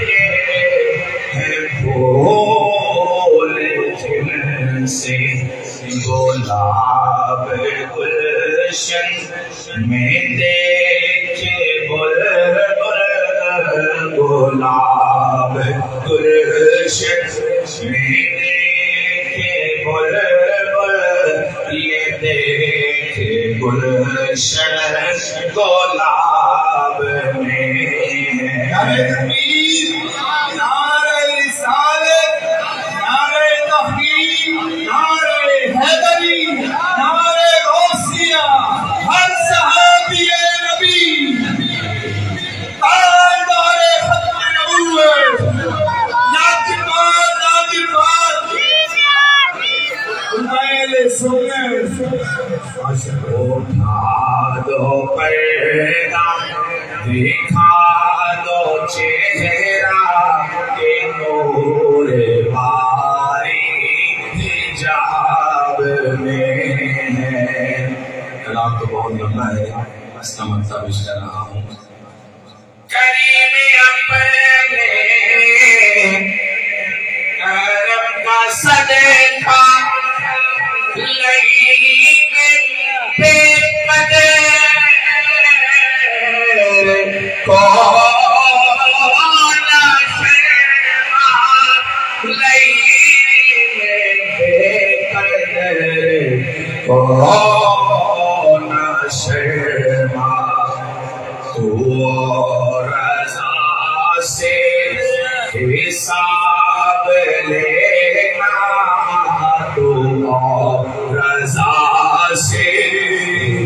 گلاب گلشن میں دیکھے بلبل گلاب گلشن میں دیکھے بلبل یہ دیکھے گلشن گلاب میں نعرہ تکبیر، نعرہ رسالت، نعرہ تحقیق، نعرہ حیدری، نعرہ غوثیہ، ہر صحابی نبی تاجدار ختم نبوت، لاجواب اہل سنت، اٹھا دو پردہ دکھا دو چہرہ کہ نور باری حجاب میں ہے۔ کلام تو بہت لمبا ہے، اس کا مطلب پیش کر رہا ہوں۔ کریم اپنے کرم کا صدقہ بے قدر کون شرما لئی بے قدر کون شرما تو رضا سے حساب لینا تو رضا سے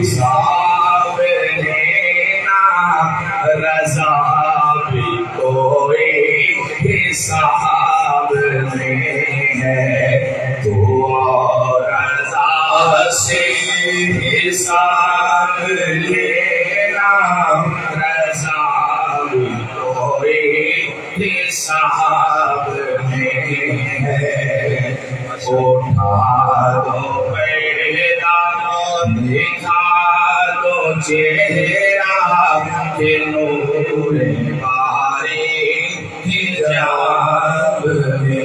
حساب لینا رضا بھی کوئی حساب نہیں ہے تو رضا سے حساب لینا رضا بھی کوئی حساب نہیں ہے۔ اٹھا دو پردہ دکھا دو چہرہ کہ نور باری حجاب میں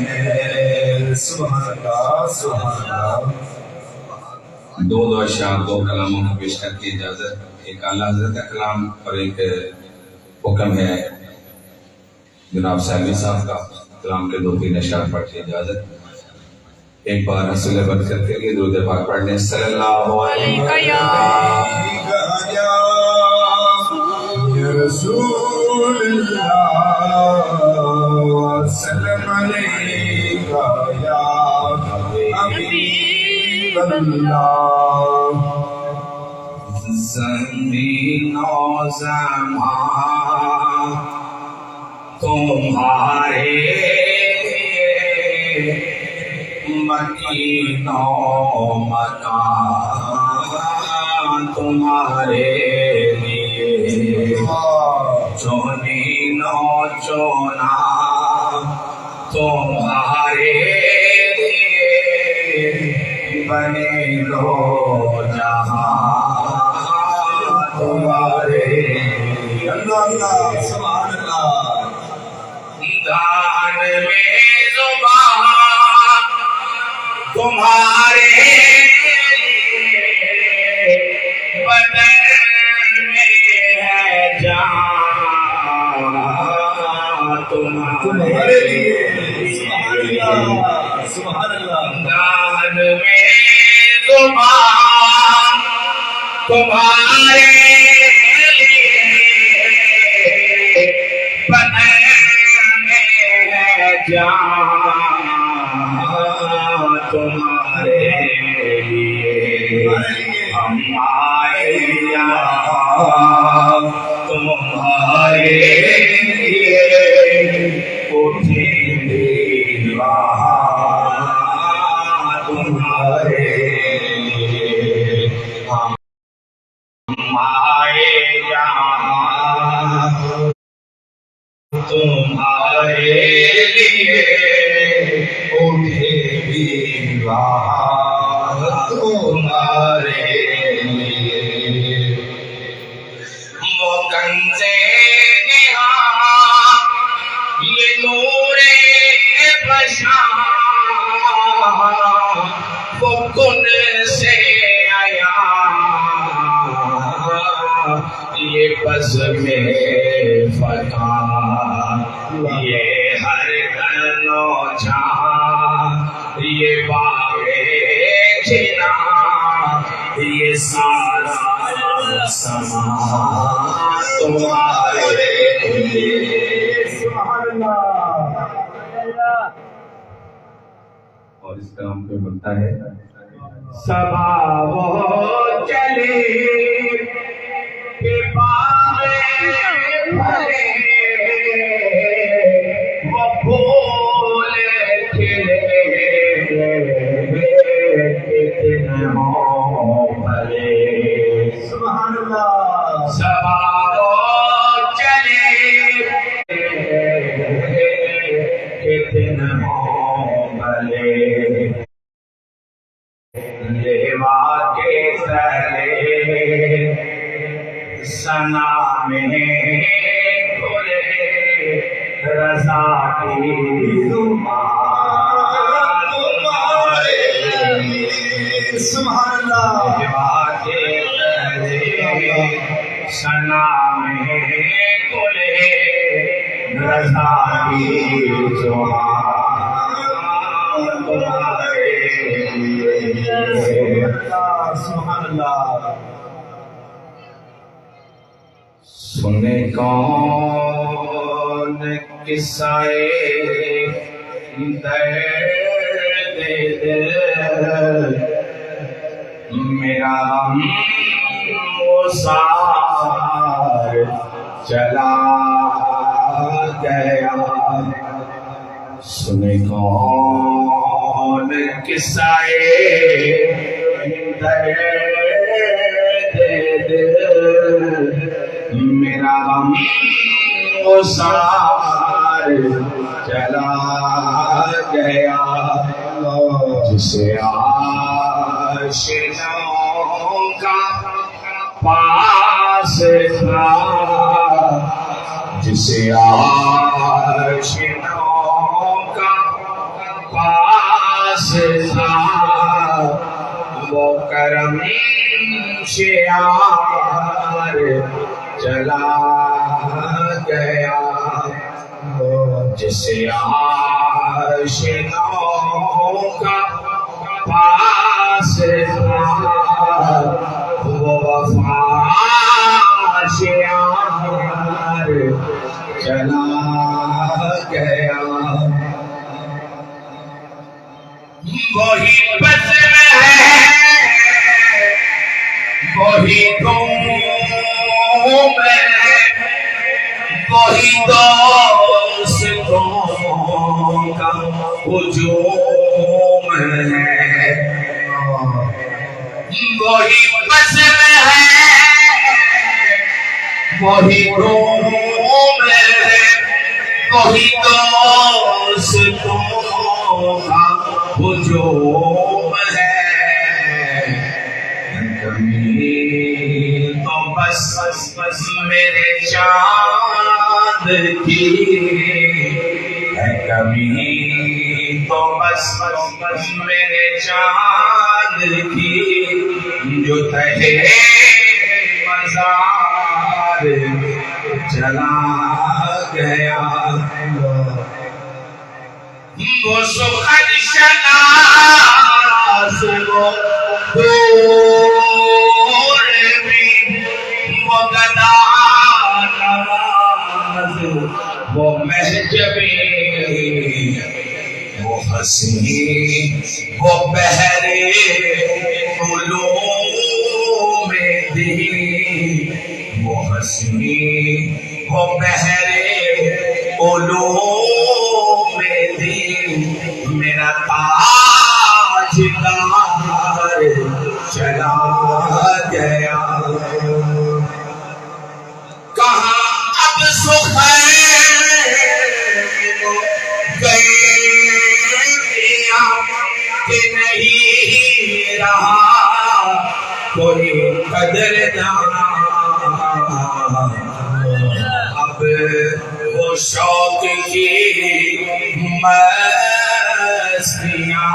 ہے۔ سبحان اللہ، سبحان اللہ۔ دو اشعار، دو کلاموں کو پیش کر کے اجازت، ایک اعلیٰ حضرت کا کلام اور ایک حکم ہے جناب سالمی صاحب کا کلام کے 2-3 اشعار پڑھ کے اجازت۔ ایک بار رسول برکت کے لیے درود پاک پڑھنے صلی اللہ علیہ یا رسول اللہ سلام علیکہ یا حبیب اللہ۔ زمین و زمان تمہارے مکین و مکان تمہارے لیے چونین و چونا تمہارے لیے بنے دو جہاں تمہارے لیے۔ اللہ اللہ، سبحان اللہ۔ دان میں زبان تمہارے بدن میں ہے جان تمہارے لیے۔ سبحان اللہ، سبحان اللہ۔ دان میں زبان تمہارے لیے بدن جان تمہارے لیے ہم آئے یہاں تمہارے لیے اٹھے وہاں تمہارے لیے ہم آئے یہاں تمہارے لیے اٹھے بھی وہاں تمہارے لیے وہ کنزے نہاں یہ نور بشاں وہ عزم فتح یہ ہر گلو جہاں یہ باغ چنا یہ سارا سما تمہارے اور اس کام پہ بنتا ہے سبا وہ چلے کہ باغ بھرے وہ پھول کھلے کتنے ہوں بھلے سبحان اللہ سبا وہ چلے کتنے ہوں بھلے لیوا کے تلے سنا میں کھلے رضا کی زبان تمہارے سبحان اللہ لیوا کے تلے سنا میں کھلے رضا کی زبان تمہارے سبحان اللہ سنے کون قصہ درد دل میرا غم سار چلا گیا سنے کون قصہ درد دل میرا غم سار چلا گیا جسے عاشقوں کا پاس تھا جسے عاشقوں کا پاس تھا وہ کرم شیار چلا گیا جسے عاشقوں کا پاس تھا وہ وفا شیار چلا گیا وہی بس میں ہے وہی تم میں وہی دوستوں کا ہجوم ہے وہی بس میں ہے وہی تم میں وہی دوستوں کا ہجوم ہے تو بس میرے چاند کی ہے کمی تو بس میرے چاند کی جو تہے مزار چلا گیا وہ سخن شناس وہ دور بھی وہ گدا نواز وہ محجبی وہ حسین وہ بہرے علوم دین وہ حسین وہ بہرے علوم دین میرا تاجدار چلا گیا کہاں اب سخن گئے کہ نہیں رہا کوئی قدردان اب وہ شوق کی مستیاں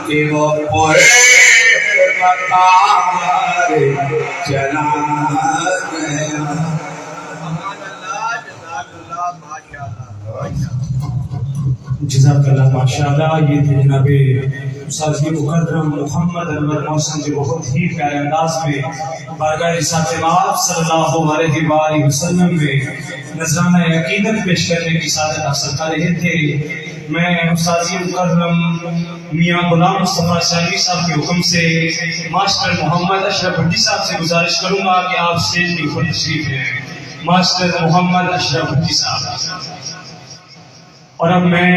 کہ وہ پر مقار چلا گیا جزاک اللہ ماشاءاللہ. یہ تھے جناب استاد مقدم محمد انور محسن جو بہت ہی پیارے انداز میں بارگاہ رسالت مآب صلی اللہ علیہ وآلہ وسلم میں نذرانہ عقیدت پیش کرنے کی سعادت حاصل کر رہے تھے. میں استاد مقدم میاں غلام مصطفیٰ شاہی صاحب کے حکم سے ماسٹر محمد اشرف بھٹی صاحب سے گزارش کروں گا کہ آپ اسٹیج کے اوپر تشریف لیں. ماسٹر محمد اشرف بھٹی صاحب. اور اب میں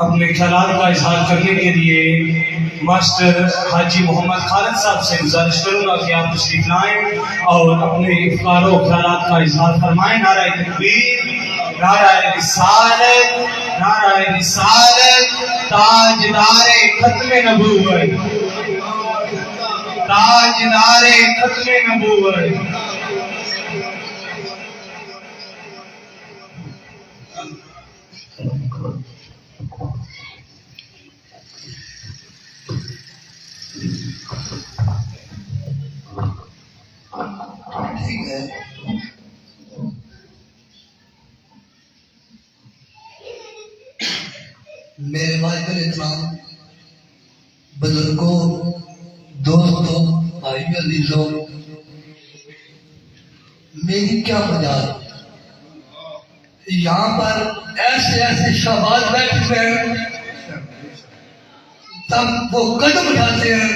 اپنے خیالات کا اظہار کرنے کے لیے ماسٹر حاجی محمد خالد صاحب سے گزارش کروں گا کہ آپ تشریف لائیں اور اپنے افکار و خیالات کا اظہار فرمائیں. نعرہ تکبیر، نعرہ رسالت، نعرہ رسالت. تاجدار ختم نبوت، تاجدار ختم نبوت. ٹھیک ہے. میرے واجب احترام بزرگوں، دوستوں، بھائی عزیزوں، میری کیا مجال. یہاں پر ایسے ایسے شہباز بیٹھے ہیں، تب وہ قدم اٹھاتے ہیں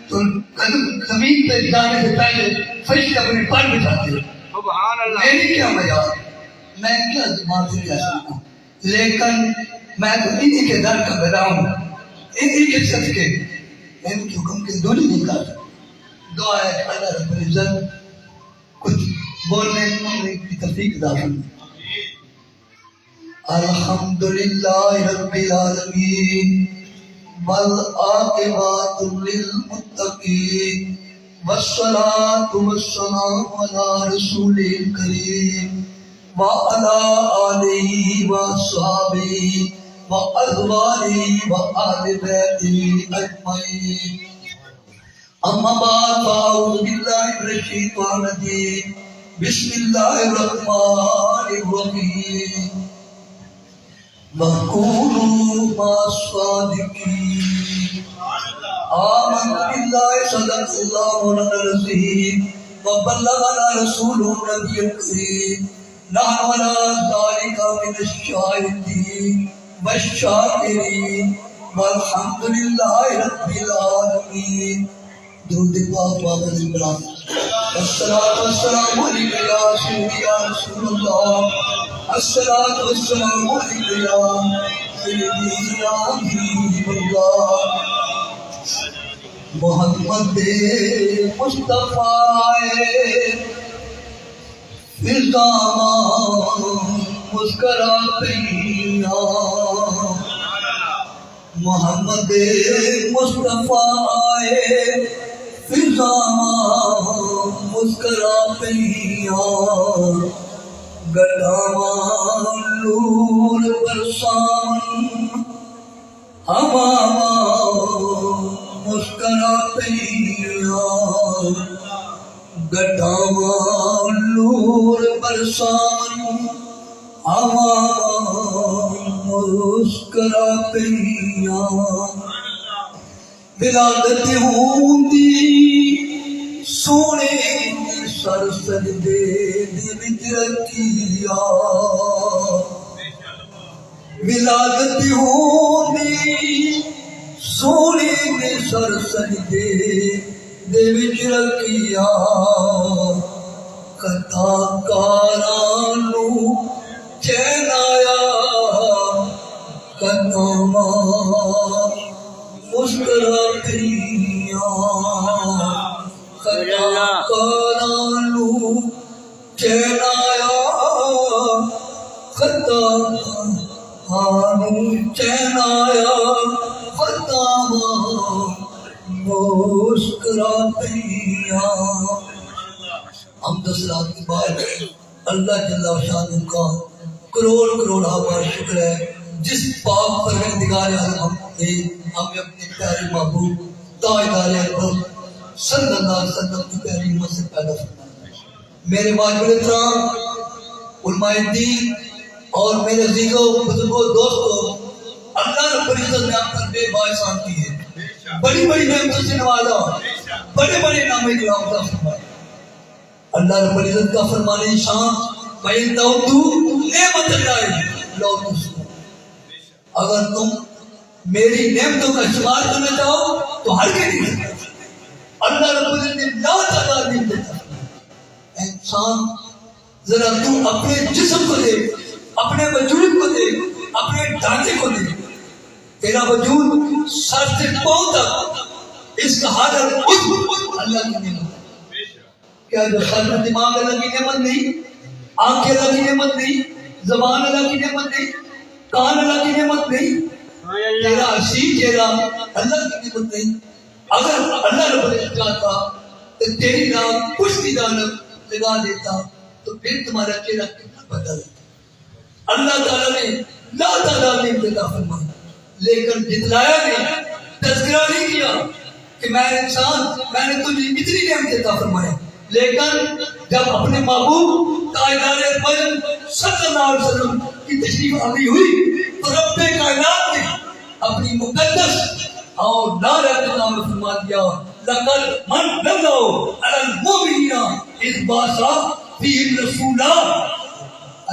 تو قدم زمین پہ جانے سے پہلے فرشتے اپنے پر بٹھاتے ہیں. سبحان اللہ. میری کیا مجال، میں کیا زبان سے کہہ سکتا ہوں، لیکن میں تو انہی کے در کا بدا ہوں، انہی کے صدقے ان کے حکم کے دوری نہیں کر سکتا. دعا ہے کہ اللہ رب العزت کچھ بولنے کی توفیق عطا فرمائے. الحمدللہ رب العالمین والعاقبۃ للمتقین والصلاة والسلام علی رسول کریم وعلى آلہ وصحبہ وأزواجہ وآل بیتہ اجمعین. اما بعد فاعوذ باللہ من الشیطان الرجیم. بسم اللہ الرحمن الرحیم. وَكُونُوا مَعَ الصَّادِقِينَ. آمنت باللہ صدق اللہ العظیم وبلغنا رسوله النبی الکریم. نحن على ذلك من الشاهدين والشاکرین والحمد للہ رب العالمین. درود پاک بابر ابراہیم. الصلاۃ والسلام علیک یا سیدی یا رسول اللہ. الصلاۃ والسلام علیک یا سیدی یا حبیب اللہ. محمد مصطفیٰ فضا مسکرا پیا. محمد مصطفیٰ فضا مسکرا پیا. گٹاواں نور برسان ہوا مسکرا پیا. گٹاواں نور برسان ہوا مسکرا پیا. ولادت ہوندی سونے سر سجدے دی وچ رکھیا. ولادت ہوندی سونے دے سر سجدے دے وچ رکھیا. کتا کاراں نو چین آیا قدماں مسکرا پیا. کتا کاراں نو چین آیا قدماں چین آیا قدماں مسکرا پیا. حمد و صلات کے بعد اللہ جل شانہ کا کروڑ کروڑ آباد شکر ہے جس پاک پروردگار عالم نے ہمیں اپنے پیارے محبوب تاجدار عالم صلی اللہ علیہ وسلم کی پیاری امت سے پیدا فرمایا. میرے واجب احترام علماء دین اور میرے عزیزوں بزرگوں دوستوں، اللہ رب العزت نے آپ پر بے با احسان کی ہے، بڑی بڑی نعمتوں سے نوازا، بڑے بڑے نام اکرام عطا فرمائے۔ اللہ رب العزت کا فرمان شان وَإِن تَعُدُّوا نِعْمَتَ اللَّهِ لَا تُحْصُوهَا، اگر تم میری نعمتوں کا شمار کرنا چاہو تو ہرگز نہیں کر سکتے۔ اللہ رب العزت نے لا تعداد نہیں دیتا۔ انسان ذرا تو اپنے جسم کو دیکھ، اپنے وجود کو دیکھ، اپنے ڈھانچے کو دیکھ، تیرا وجود سر سے پاؤں تک اس کا حاضر اللہ کی نعمت۔ کیا جو سر میں دماغ اللہ کی نعمت نہیں، آنکھ اللہ کی نعمت نہیں، زبان اللہ کی نعمت نہیں، کان اللہ کی نعمت نہیں، تیرا حسین چہرہ اللہ کی نعمت نہیں؟ اگر اللہ رب العزت چاہتا تو تیری راہ کچھ بھی جانب لگا دیتا تو پھر تمہارا چہرہ کتنا بدل۔ اللہ تعالیٰ نے لا تعداد نعمتیں عطا فرمائی، لیکن جتلایا نہیں، تذکرہ نہیں کیا کہ میں انسان، میں نے تجھے اتنی نعمتیں عطا فرمائی، لیکن جب اپنے محبوب تاجدار ارفان صلی اللہ علیہ وسلم کی تشریف آوری ہوئی تو رب کائنات نے اپنی مقدس اور نعرہ کے نام فرما دیا لقد من اللہ علی المؤمنین اذ بعث فیہم رسولا،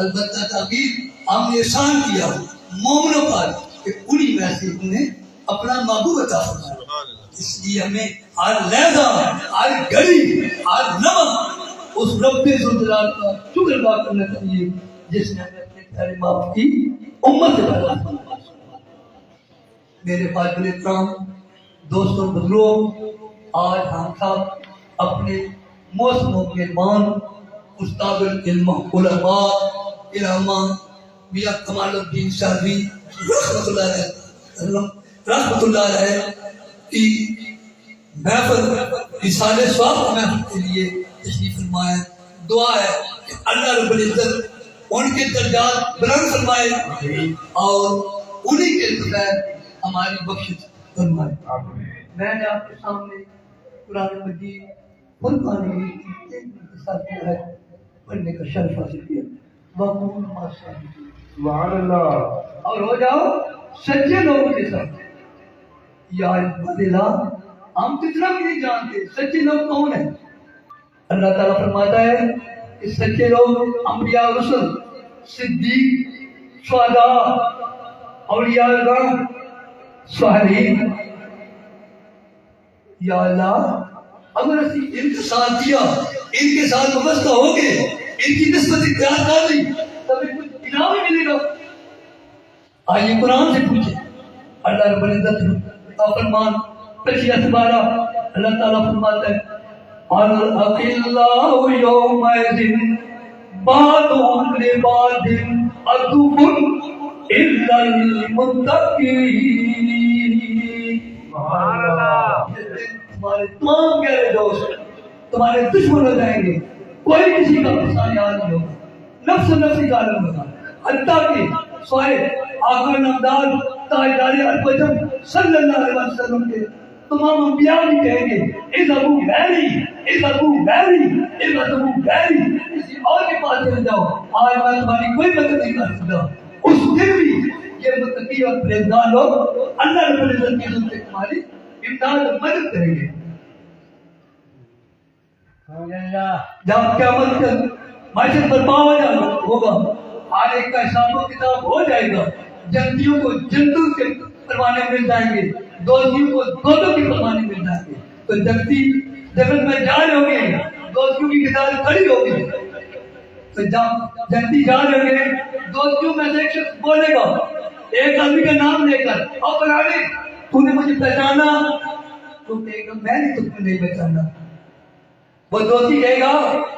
البتہ تاکید ہم نے احسان کیا مومنوں پر کہ انہی میں سے انہیں اپنا محبوب عطا فرمایا۔ اس لیے ہمیں ہر لہجہ، ہر گھڑی، ہر لمحہ اس رب ذوالجلال کا شکر ادا کرنا چاہیے جس نے ہمیں اپنے پیارے باپ کی امت سے پیدا کیا۔ میرے فاضل اکرام دوستوں بزرگوں، آج ہم سب اپنے موسم و مہمان استاد العلم علماء علامہ میاں کمال الدین شاذلی رحمۃ اللہ علیہ کی محفل رسالہ ثواب محفل کے لیے تشریف فرمائے۔ دعا ہے کہ اللہ رب العزت ان کے درجات بلند فرمائے اور انہی کے بغیر ہماری بخشش فرمائے۔ میں نے آپ کے سامنے قرآن مجید فرقان حمید کے ساتھ کیا ہے، پڑھنے کا شرف حاصل کیا۔ وَقُولُوا مَعَ الصَّادِقِينَ، سبحان اللہ، اور ہو جاؤ سچے لوگوں کے ساتھ۔ یا عباداللہ، ہم کتنا بھی نہیں جانتے سچے لوگ کون ہیں۔ اللہ تعالیٰ فرماتا ہے کہ سچے لوگ انبیاء رسل، صدیق، شہداء، اولیاء اللہ، صالحین۔ یا اللہ، اگر اسی ان کے ساتھ دیا، ان کے ساتھ وابستہ ہو گئے، ان کی نسبت اختیار کر لی، تب کچھ انعام ہی ملے گا۔ آئیے قرآن سے پوچھیں۔ اللہ رب العزت کا فرمان تشریح اتبارہ اللہ تعالیٰ فرماتا ہے الْأَخِلَّاءُ يَوْمَئِذٍ بَعْضُهُمْ لِبَعْضٍ عَدُوٌّ إِلَّا الْمُتَّقِينَ۔ تمہارے تمام پیارے دوست تمہارے دشمن ہو جائیں گے، کوئی کسی کا پسند یاد نہیں ہوگا، نفس نفسی کا عالم ہوگا، حتیٰ کہ سوائے آقا نامدار تاجدار ارفجم صلی اللہ علیہ وسلم کے تمام انبیاء بھی کہیں گے اذهبوا غیری، اذهبوا غیری، اذهبوا غیری، کسی اور کے پاس چلے جاؤ، آج میں تمہاری کوئی مدد نہیں کر سکتا۔ اس دن بھی یہ متقی اور پرہیزگار لوگ اللہ رب العزت کی حضور سے تمہاری امداد اور مدد کریں گے۔ جب قیامت کا معاشر برپا ہوگا، ہر ایک کا حساب و کتاب ہو جائے گا، جنتیوں کو جنتوں کے پروانے مل جائیں گے، دوستیوں کو دوستوں کے پروانے مل جائیں گے۔ تو جنتی جنت میں جا رہے ہوں گے، دوستیوں کی کتاب کھڑی ہوگی، تو جب جنتی جا رہے ہوں گے، دوستیوں میں سے ایک شخص بولے گا ایک آدمی کا نام لے کر، اور فلانے تو نے مجھے پہچانا؟ تو کہے گا میں نے تم کو نہیں پہچانا۔ وہ دوستی کہے گا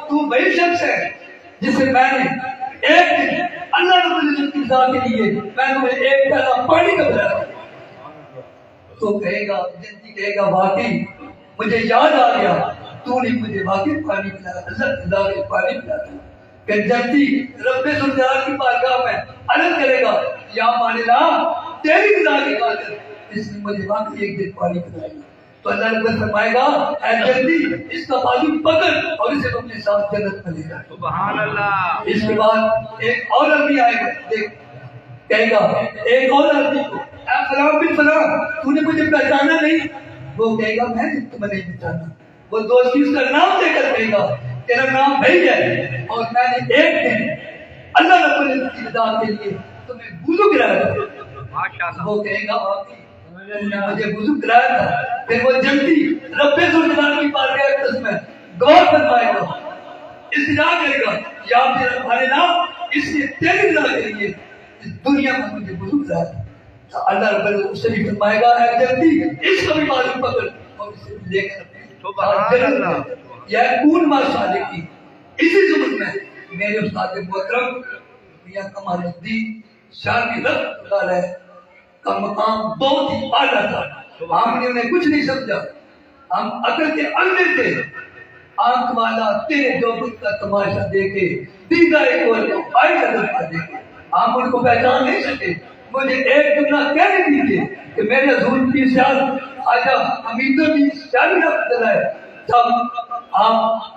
تو وہی شخص ہے جس سے میں نے ایک دن اللہ رب العزت کی ذات کے لیے میں تمہیں ایک پیالہ پانی کا پلایا۔ تو کہے گا جنتی کہے گا واقعی مجھے یاد آ گیا، تو نے مجھے واقعی پانی پلایا، اللہ کی ذات کے پانی پلایا۔ کہ جنتی رب ذوالجلال کی بارگاہ میں عرض کرے گا یا ماللہ تیری رضا کی خاطر اس نے مجھے واقعی ایک دن پانی پلایا۔ تو اللہ رب فرمائے گا اے جلدی اس کا بازو پکڑ اور اسے اپنے ساتھ جنت میں لے جا۔ سبحان اللہ۔ اس کے بعد ایک اور آدمی آئے گا، دیکھ کہے گا ایک اور آدمی کو اے فلاں بن فلاں تو نے مجھے پہچانا نہیں؟ وہ کہے گا میں تمہیں نہیں پہچانا۔ وہ دوستی اس کا نام دے کر کہے گا تیرا نام بھائی ہے اور میں نے ایک دن اللہ رب العزت کی رضا کے لیے تمہیں وضو کرایا تھا۔ ماشاءاللہ۔ وہ کہے گا مجھے وضو کرایا تھا، پھر وہ جلدی رب ذوالجلال کی بارگاہ اقدس میں غور فرمائے گا، استدعا کرے گا یا میرا خالدہ اس نے تیری رضا کے لیے اس دنیا میں مجھے وضو کرایا تھا۔ تو اللہ رب العزت اس سے بھی فرمائے گا اے جلدی اس کا بھی بازو پکڑ اور اسے لے کر سبحان اللہ۔ یہ کون ماشاءاللہ کی اسی زمن میں میرے استاد محترم میاں کمال الدین شاہی رحمۃ اللہ علیہ کا مقام بہت ہی اعلیٰ تھا۔ ہم نے انہیں کچھ نہیں سمجھا، ہم عقل کے اندر تھے۔ آنکھ والا تیرے جوبت کا تماشا دیکھے دیدہ ایک اور آئی کا دفعہ دیکھے، ہم ان کو پہچان نہیں سکے۔ مجھے ایک جملہ کہنے دیجیے کہ میرے حضور کی سیاض خواجہ حمید الدین شاہی رحمۃ اللہ علیہ جب آپ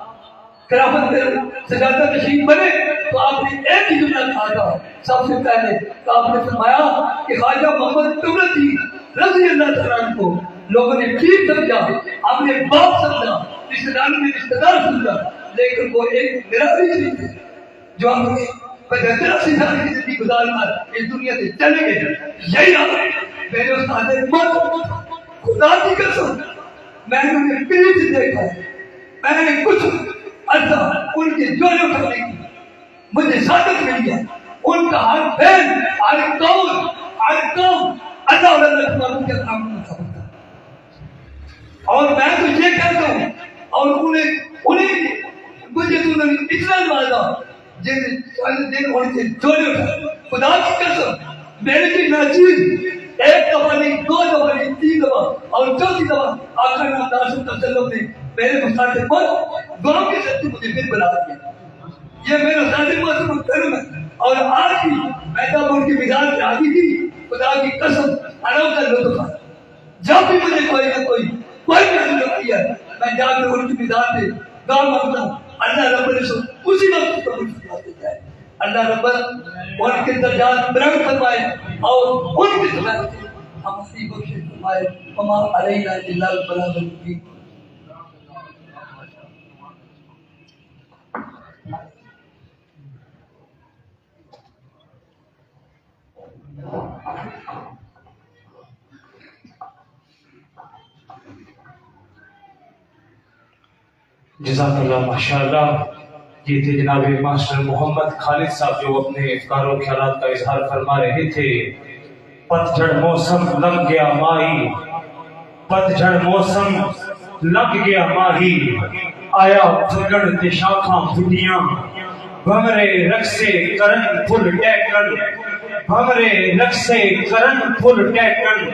خلافت کے سجادہ نشین بنے تو آپ نے ایک ہی جملہ کہا تھا سب سے پہلے، تو آپ نے فرمایا کہ خواجہ محمد تغلقی رضی اللہ تعالیٰ عنہ کو لوگوں نے پیر سمجھا، آپ نے باپ سمجھا، رشتہ داروں نے رشتہ دار سمجھا، لیکن وہ ایک میرا نہیں تھے جو ہم نے 85 سال کی زندگی گزار کر اس دنیا سے چلے گئے۔ یہی آپ میرے استاد محترم خدا کی قسم میں نے انہیں پیر سے دیکھا ہے، میں نے کچھ عرصہ ان کے جوڑے کرنے کی مجھے سعادت ملی ہے۔ ان کا ہر فعل ہر قول اللہ اور اللہ کے معلوم کے کام میں ثابت ہے۔ اور میں تو یہ کہتا ہوں اور انہیں مجھے تو انہوں نے اتنا نوازا جن ان کے جوڑے اٹھا، خدا کی قسم میرے کی ناچیز ایک دفعہ نہیں، دو دفعہ نہیں، تین دفعہ اور چوتھی دفعہ آخر میں داشت تسلم نے میرے مستعد پر دونوں کے ساتھ مجھے پھر بلا دیا۔ یہ میرا ساتھ محترم کرم ہے اور آج بھی میں جب ان کی مزاج سے آگی تھی خدا کی قسم انوکھا لطف ہے۔ جب بھی مجھے کوئی نہ کوئی محنت ہوتی ہے میں جا کر ان کی مزاج سے دعا مانگتا ہوں، اللہ رب العزت اسی وقت قبول فرماتے جائے۔ اللہ رب ان کے درجات بلند فرمائے اور ان کی طرف سے ہماری بخشش فرمائے۔ وما علینا الا البلاغ المبین۔ جزاک اللہ ماشاءاللہ۔ یہ تھے جناب ماسٹر محمد خالد صاحب جو اپنے افکار و خیالات کا اظہار فرما رہے تھے۔ پتجھڑ موسم لگ گیا ماہی، پتجھڑ موسم لگ گیا ماہی، آیا پھگڑ تے شاخاں پھٹیاں، بھمرے رقصے کرن پھل ٹیکن، بھمرے رقصے کرن پھل ٹیکن،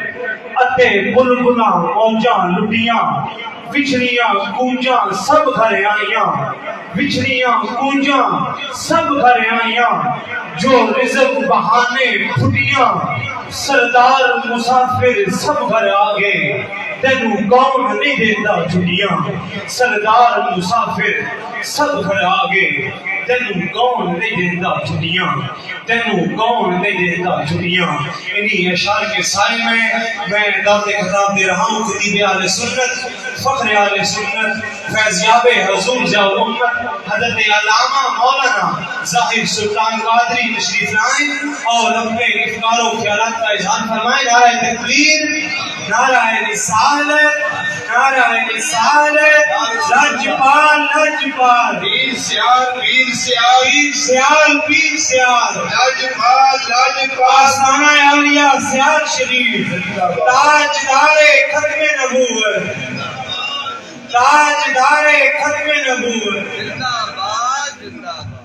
اتے بلبلاں موجاں لٹیاں، وچھڑیاں گونجاں سب گھر آئیاں، وچھڑیاں گونجاں سب گھر آئیاں، جو رزق بہانے پھٹیاں، سردار مسافر سب گھر آگے، تینوں کون نہیں دیتا چھٹیاں، سردار مسافر سب گھر آگے، تینوں کون نہیں دیتا چھٹیاں، تینوں کون نہیں دیتا چھٹیاں۔ انہی اشعار کے سائے میں دعوت خطاب دے رہا ہوں خطیب اہل سنت، فخر اہل سنت، فیضیاب حضور ضیاء الامت حضرت علامہ مولانا ظاہر سلطان قادری تشریف لائیں اور اپنے افکار و خیالات کا اظہار فرمائیں۔ نعرہ تکبیر، نعرہ رسالت، نعرہ رسالت، لاجپال لاجپال، پیر سیال پیر سیال، پیر سیال پیر سیال، لاجپال لاجپال، آستانہ عالیہ سیال شریف، تاجدار ختم نبوت، تاجدار ختم نبوت۔ زندہ باد زندہ باد۔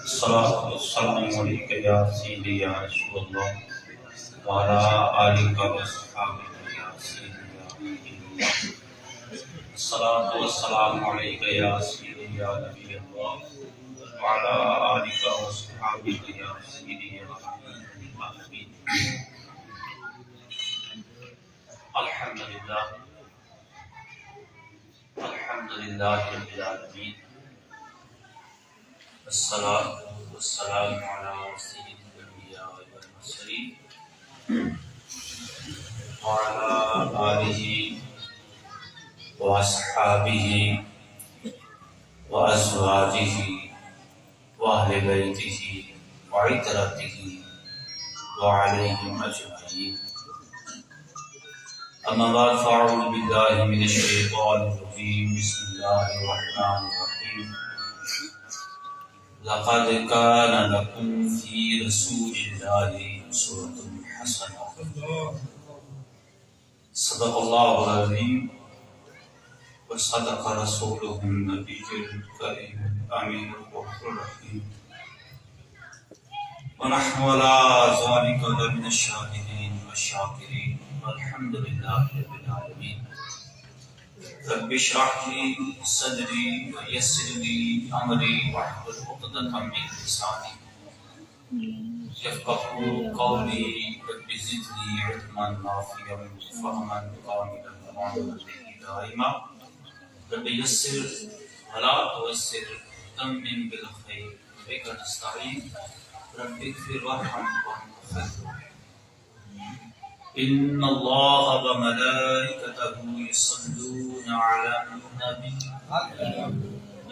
الصلاة والسلام علیک یا سیدی یا رسول اللہ وعلی آلک و صحابہ یا سیدی یا الصلاة والسلام عليك يا سيدي يا نبي الله وعلى آلك وصحبك يا سيدي يا رحمة للعالمين. الحمد لله رب العالمين، الصلاة والسلام على سيد الأنبياء والمرسلين وعلى آله وأصحابه وأزواجه وأهل بيته وعترته وعليهم أجمعين. أما بعد فأعوذ بالله من الشيطان الرجيم. بسم الله الرحمن الرحيم. لقد كان لكم في رسول الله أسوة حسنة. صدق الله العظيم وصدق رسوله النبي الكريم الأمين الرحيم، ونحن على ذلك لمن الشاهدين والشاكرين، والحمد لله رب العالمين. رب اشرح لي صدري ويسر لي أمري واحلل عقدة من لساني يفقهوا قولي. رب زدني علما نافعا وفهما كاملا وعملا به دائما. رب يسر ولا تعسر تمم بالخير بك نستعين. رب اغفر وارحم وانت خير الراحمين. إن الله وملائكته يصلون على النبي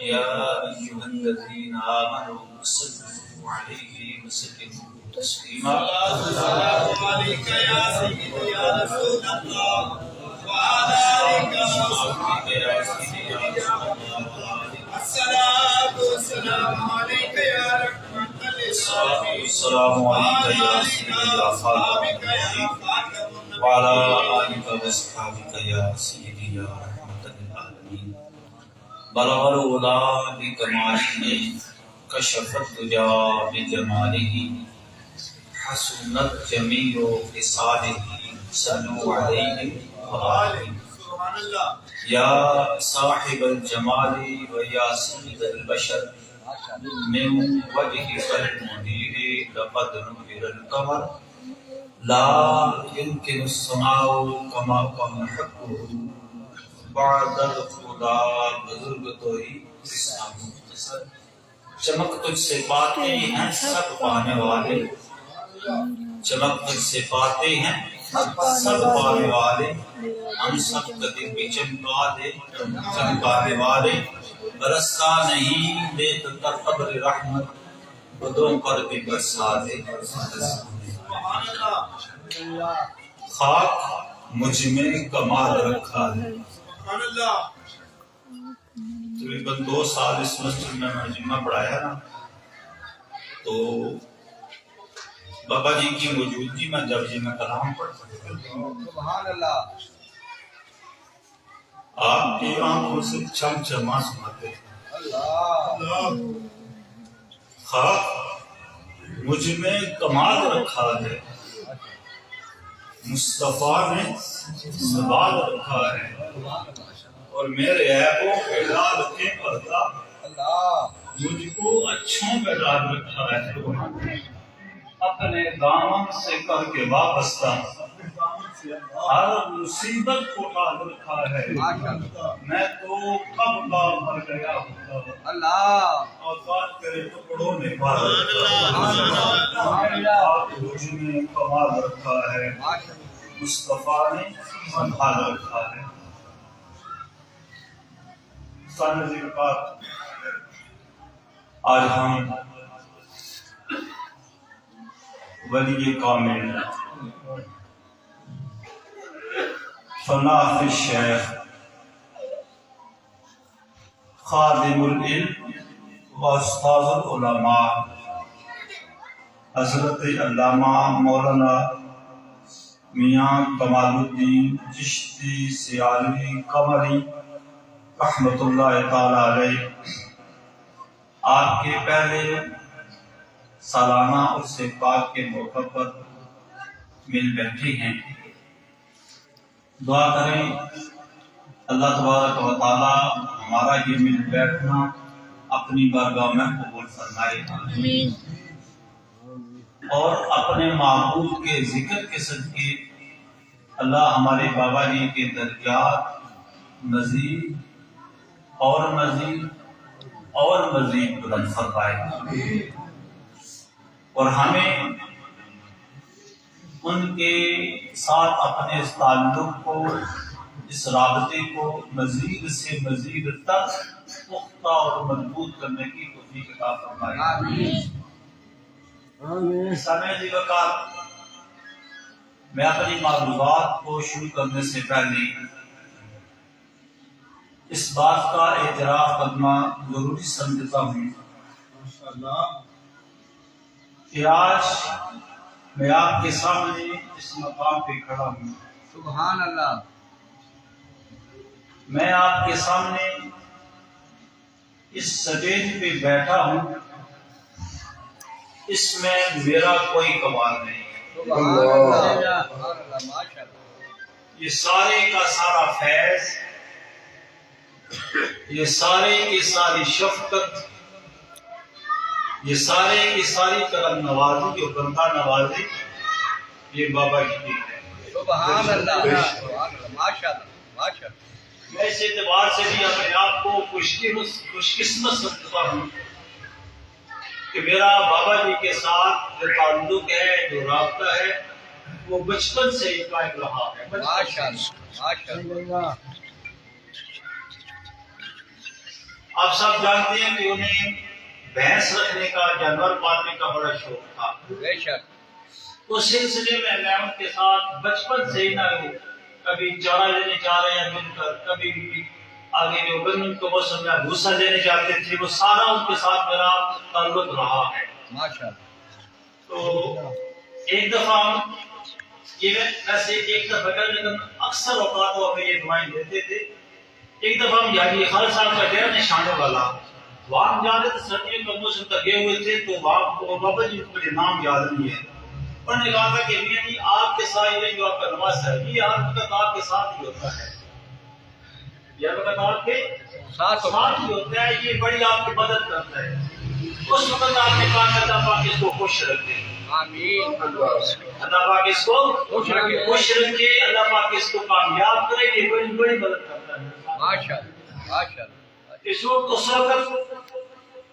يا أيها الذين آمنوا صلوا عليه وسلموا تسليما. السلام عليك يا سيدي يا رسول الله وعلى آلك وصحبك يا سيدي يا رسول الله. الصلاة والسلام عليك يا رحمة للعالمين. السلام عليك يا سيدي يا خالق وعلى آلك وأصحابك يا سيدي يا رحمة للعالمين. بلغ العلا بكماله كشف الدجى بجماله حسنت جميع خصاله صلوا عليه وآله. سبحان الله. يا صاحب الجمال ويا سيد البشر من وجهك المنير لقد نور القمر لا يمكن السماع كما كان حقه بعد الخدا بزرگ تو ہی اسلام مختصر. چمک تجھ سے پاتے ہیں سب پانے والے، چمک تجھ سے پاتے ہیں سب پانے والے. ہم سب کا دل بھی چمکانے والے. برسا نہیں دیتا قبر رحمت بدوں پر بھی برسا دے. سبحان اللہ. خاک مجھ میں کمال رکھا ہے. سبحان اللہ. تقریباً 2 سال اس مسجد میں جمعہ پڑھایا نا، تو بابا جی کی موجودگی میں جب جی میں کلام پڑھتا سبحان اللہ. آپ کی آنکھوں سے چھم چھما سناتے ہیں. اللہ. خاک مجھ میں کمال رکھا ہے، مصطفیٰ نے سوال رکھا ہے، اور میرے عیبوں پہ ڈال کے پردہ مجھ کو اچھوں پہ ڈال رکھا ہے. اپنے دامن سے کر کے وابستہ ہر مصیبت کو ڈال رکھا ہے. میں تو کب کا مر گیا ہوتا اور بات کرے ٹکڑوں نے مار مجھ میں کمال رکھا ہے، مصطفیٰ نے سنبھال رکھا ہے. آج ہم ولی کامل فناف الشیخ خادم العلم و استاذ العلماء حضرت علامہ مولانا میاں کمال الدین چشتی سیالوی قمری رحمت اللہ تعالی علیہ آپ کے پہلے سالانہ عرس پاک کے موقع پر مل بیٹھے ہیں. دعا کریں اللہ تبارک و تعالی ہمارا یہ مل بیٹھنا اپنی بارگاہ میں قبول فرمائے اور اپنے معبود کے ذکر کے صدقے اللہ ہمارے بابا جی کے درجات مزید اور مزید اور مزید بلند فرمائے اور ہمیں ان کے ساتھ اپنے اس تعلق کو، اس رابطے کو مزید سے مزید تک پختہ اور مضبوط کرنے کی توفیق عطا فرمائے۔ سامعین جی وقت میں اپنی معلومات کو شروع کرنے سے پہلے اس بات کا اعتراف کرنا ضروری سمجھتا ہوں کہ آج میں آپ کے سامنے اس مقام پہ کھڑا ہوں۔ سبحان اللہ۔ میں آپ کے سامنے اس سٹیج پہ بیٹھا ہوں، اس میں میرا کوئی کمال نہیں ہے، یہ سارے کا سارا فیض، یہ سارے کی ساری شفقت، یہ سارے کی ساری کرم نوازی جو بندہ نوازی، یہ بابا جی کی ہے۔ سبحان اللہ، ماشاءاللہ ماشاءاللہ۔ میں اس اعتبار سے بھی اپنے آپ کو خوش قسمت سمجھتا ہوں کہ میرا بابا جی کے ساتھ جو تعلق ہے، جو رابطہ ہے، وہ بچپن سے ہی قائم رہا ہے۔ ماشاءاللہ ماشاءاللہ۔ آپ سب جانتے ہیں کہ انہیں بھینس رکھنے کا، جانور پالنے کا بڑا شوق تھا۔ بے شک۔ اس سلسلے میں ان کے ساتھ بچپن سے ہی نہ کبھی چارہ لینے جا رہے ہیں مل کر، کبھی آگے جو گندم کے موسم میں بھوسا لینے جاتے تھے، وہ سارا ان کے ساتھ میرا تعلق رہا ہے۔ ماشاءاللہ۔ تو ایک دفعہ یہ ایسے ایک دفعہ کا، لیکن اکثر اوقات وہ ہمیں یہ دعائیں دیتے تھے۔ ایک دفعہ ہم یعنی خالد صاحب کا ڈیرا نشانے والا وہاں ہم جا رہے تھے، سردیوں کا موسم تک گئے ہوئے تھے، تو وہاں بابا جی کو مجھے نام یاد نہیں ہے، انہوں نے کہا تھا کہ میاں جی آپ کے ساتھ یہ جو آپ کا نماز ہے، یہ ہر وقت آپ کے ساتھ ہی ہوتا ہے، یہ ہر وقت آپ کے ساتھ ہی ہوتا ہے، یہ بڑی آپ کی مدد کرتا ہے۔ اس وقت آپ نے کہا کہ اللہ پاک اس کو خوش رکھے، آمین۔ اللہ پاک اس کو خوش رکھے، اللہ پاک اس کو کامیاب کرے، یہ بڑی بڑی مدد کرتا ہے۔ ماشاءاللہ ماشاءاللہ۔ اس وقت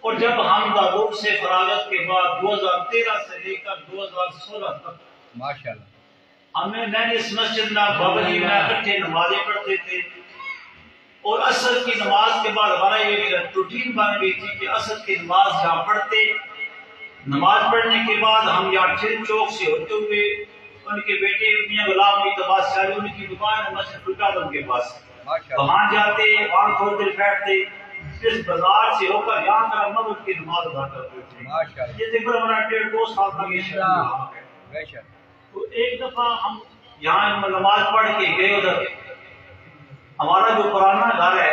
اور جب ہم داغوب سے فراغت کے بعد 2013 سے لے کر 2016 تک ماشاءاللہ میں نے اس مسجد میں بابا جی میں اکٹھے نمازیں پڑھتے تھے، اور عصر کی نماز کے بعد ہمارا یہ روٹین بن گئی تھی کہ عصر کی نماز جہاں پڑھتے، نماز پڑھنے کے بعد ہم یہاں ٹھل چوک سے ہوتے ہوئے ان کے بیٹے میاں غلام علی عباس شاہی ان کی دکان ہے مسجد فلکادم کے پاس، وہاں جاتے، وہاں تھوڑی دیر بیٹھتے، اس بازار سے ہو کر یہاں تک مغرب کی نماز ادا کرتے تھے۔ یہ تقریباً ہمارا 1.5-2 سال تک یہ شروع رہا ہے۔ تو ایک دفعہ ہم یہاں نماز پڑھ کے گئے ادھر، ہمارا جو پرانا گھر ہے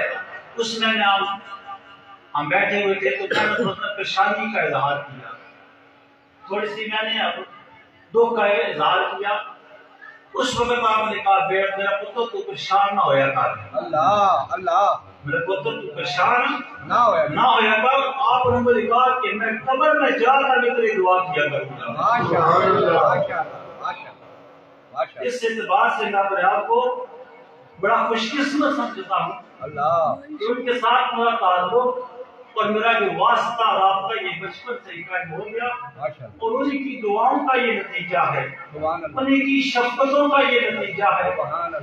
اس میں ہم بیٹھے ہوئے تھے، تو میں نے تھوڑا پریشانی کا اظہار کیا، تھوڑی سی میں نے دکھ کا اظہار کیا۔ اس وقت آپ نے کہا بیٹھ میرا پتر تو پریشان نہ ہویا کر، اللہ اللہ، میرے پتر تو پریشان نہ ہویا کر۔ آپ نے مجھے کہا کہ میں قبر میں جا کر بھی تیری دعا کیا کروں گا۔ ماشاءاللہ ماشاءاللہ ماشاءاللہ۔ اس اعتبار سے میں اپنے آپ کو بڑا خوش قسمت سمجھتا ہوں اللہ، کہ ان کے ساتھ میرا تعلق اور میرا جو واسطہ رابطہ یہ بچپن سے ہی قائم ہو گیا، اور انہیں کی دعاؤں کا یہ نتیجہ ہے، انہیں کی شفقتوں کا یہ نتیجہ ہے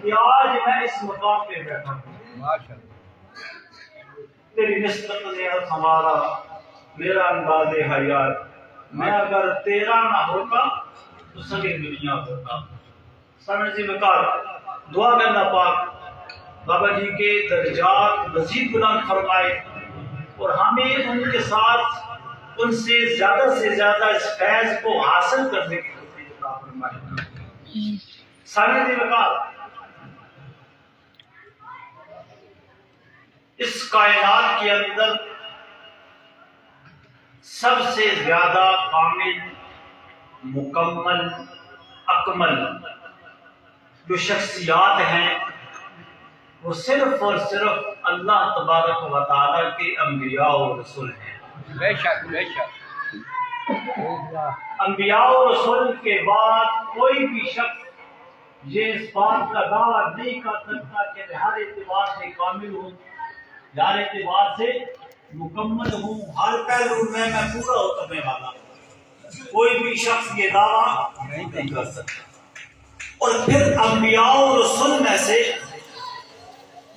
کہ آج میں اس مقام پہ بیٹھا ہوں۔ تیری نسبت نے ہمارا میرا انداز حیات، میں اگر تیرا نہ ہوتا تو سگے دنیا ہوتا۔ سمجھ سے بکار دعا کرنا پاک بابا جی کے درجات مزید بلند فرمائے، اور ہمیں ان کے ساتھ ان سے زیادہ اس فیض کو حاصل کرنے کی توفیق عطا فرمائے۔ سمجھ سے بکار اس کائنات کے اندر سب سے زیادہ کامل، مکمل، اکمل جو شخصیات ہیں وہ صرف اور صرف اللہ تبارک و تعالیٰ کے انبیاء و رسول ہیں۔ بے شک بے شک۔ انبیاء و رسول کے بعد کوئی بھی شخص یہ اس بات کا دعویٰ نہیں کر سکتا کہ میں ہر اعتبار سے کامل ہوں، ہر اعتبار سے مکمل ہوں، ہر پہلو میں پورا اترنے والا ہوں۔ کوئی بھی شخص یہ دعویٰ نہیں کر سکتا۔ اور پھر انبیاء و رسول میں سے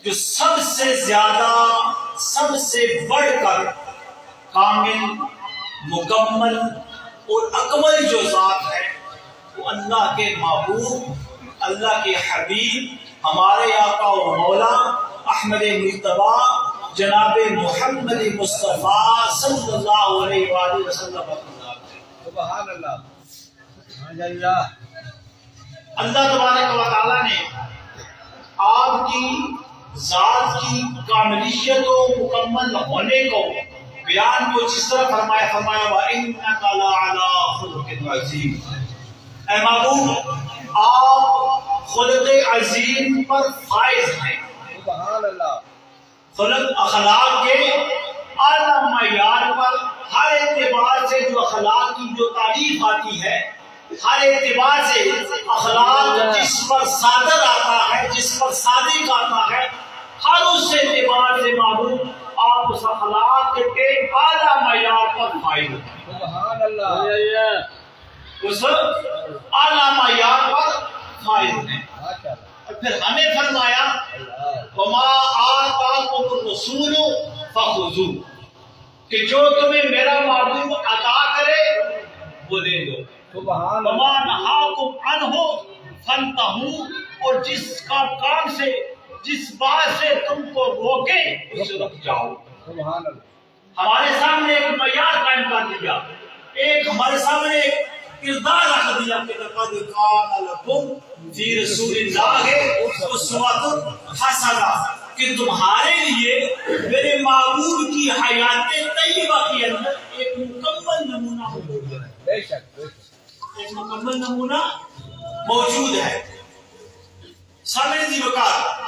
جو سب سے زیادہ، سب سے بڑھ کر کامل، مکمل اور اکمل جو ذات ہے وہ اللہ کے محبوب، اللہ کے حبیب، ہمارے آقا و مولا احمد مجتبیٰ جناب محمد مصطفیٰ صلی اللہ علیہ وآلہ وسلم۔ سبحان اللہ۔ اللہ تبارک و تعالیٰ نے آپ کی ذات کی کاملیت و مکمل ہونے کو بیان کو جس طرح فرمایا وَإِنَّكَ لَعَلَىٰ خُلُقٍ عَظِيمٍ، اے محبوب آپ خلق عظیم پر فائز ہیں۔ سبحان اللہ۔ خلق اخلاق کے اعلیٰ معیار پر ہر اعتبار سے جو اخلاق کی جو تعریف آتی ہے، ہر اعتبار سے اخلاق جس پر صادر آتا ہے، جس پر صادق آتا ہے، ہر اس اعتبار سے معلوم آپ اس اخلاق کے اعلیٰ معیار پر فائز ہیں۔ سبحان اللہ۔ اس اعلیٰ معیار پر فائز ہیں۔ ماشاء اللہ۔ اور پھر ہمیں فرمایا وَمَا آتَاكُمُ الرَّسُولُ فَخُذُوهُ، کہ جو تمہیں میرا محبوب عطا کرے وہ لے لو۔ سبحان وَمَا اللہ۔ نَهَاكُمْ عَنْهُ فَانْتَهُوا، اور جس کا کام سے، جس بات سے تم کو روکے اس سے رک جاؤ۔ سبحان اللہ۔ ہمارے سامنے ایک معیار قائم کر دیا، ایک ہمارے سامنے ایک کردار رکھ دیا کہ لقد کان لکم فی رسول اللہ اسوۃ حسنہ، کہ تمہارے لیے میرے محبوب کی حیات طیبہ کے اندر ایک مکمل نمونہ موجود ہے۔ بے شک بے شک۔ ایک مکمل نمونہ موجود ہے۔ سامنے دی وقار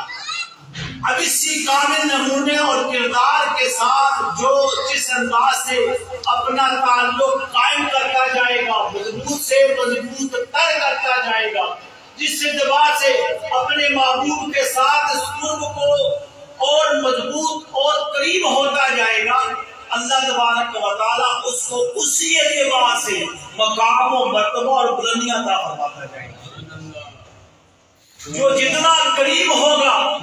اب اسی کامل نمونے اور کردار کے ساتھ جو جس انداز سے اپنا تعلق قائم کرتا جائے گا، مضبوط سے مضبوط تر کرتا جائے گا، جس اعتبار سے اپنے محبوب کے ساتھ اس قرب کو اور مضبوط اور قریب ہوتا جائے گا، اللہ تبارک و تعالیٰ اس کو اسی اعتبار سے مقام و مرتبہ اور بلندیاں عطا فرماتا جائے گا۔ جو جتنا قریب ہوگا،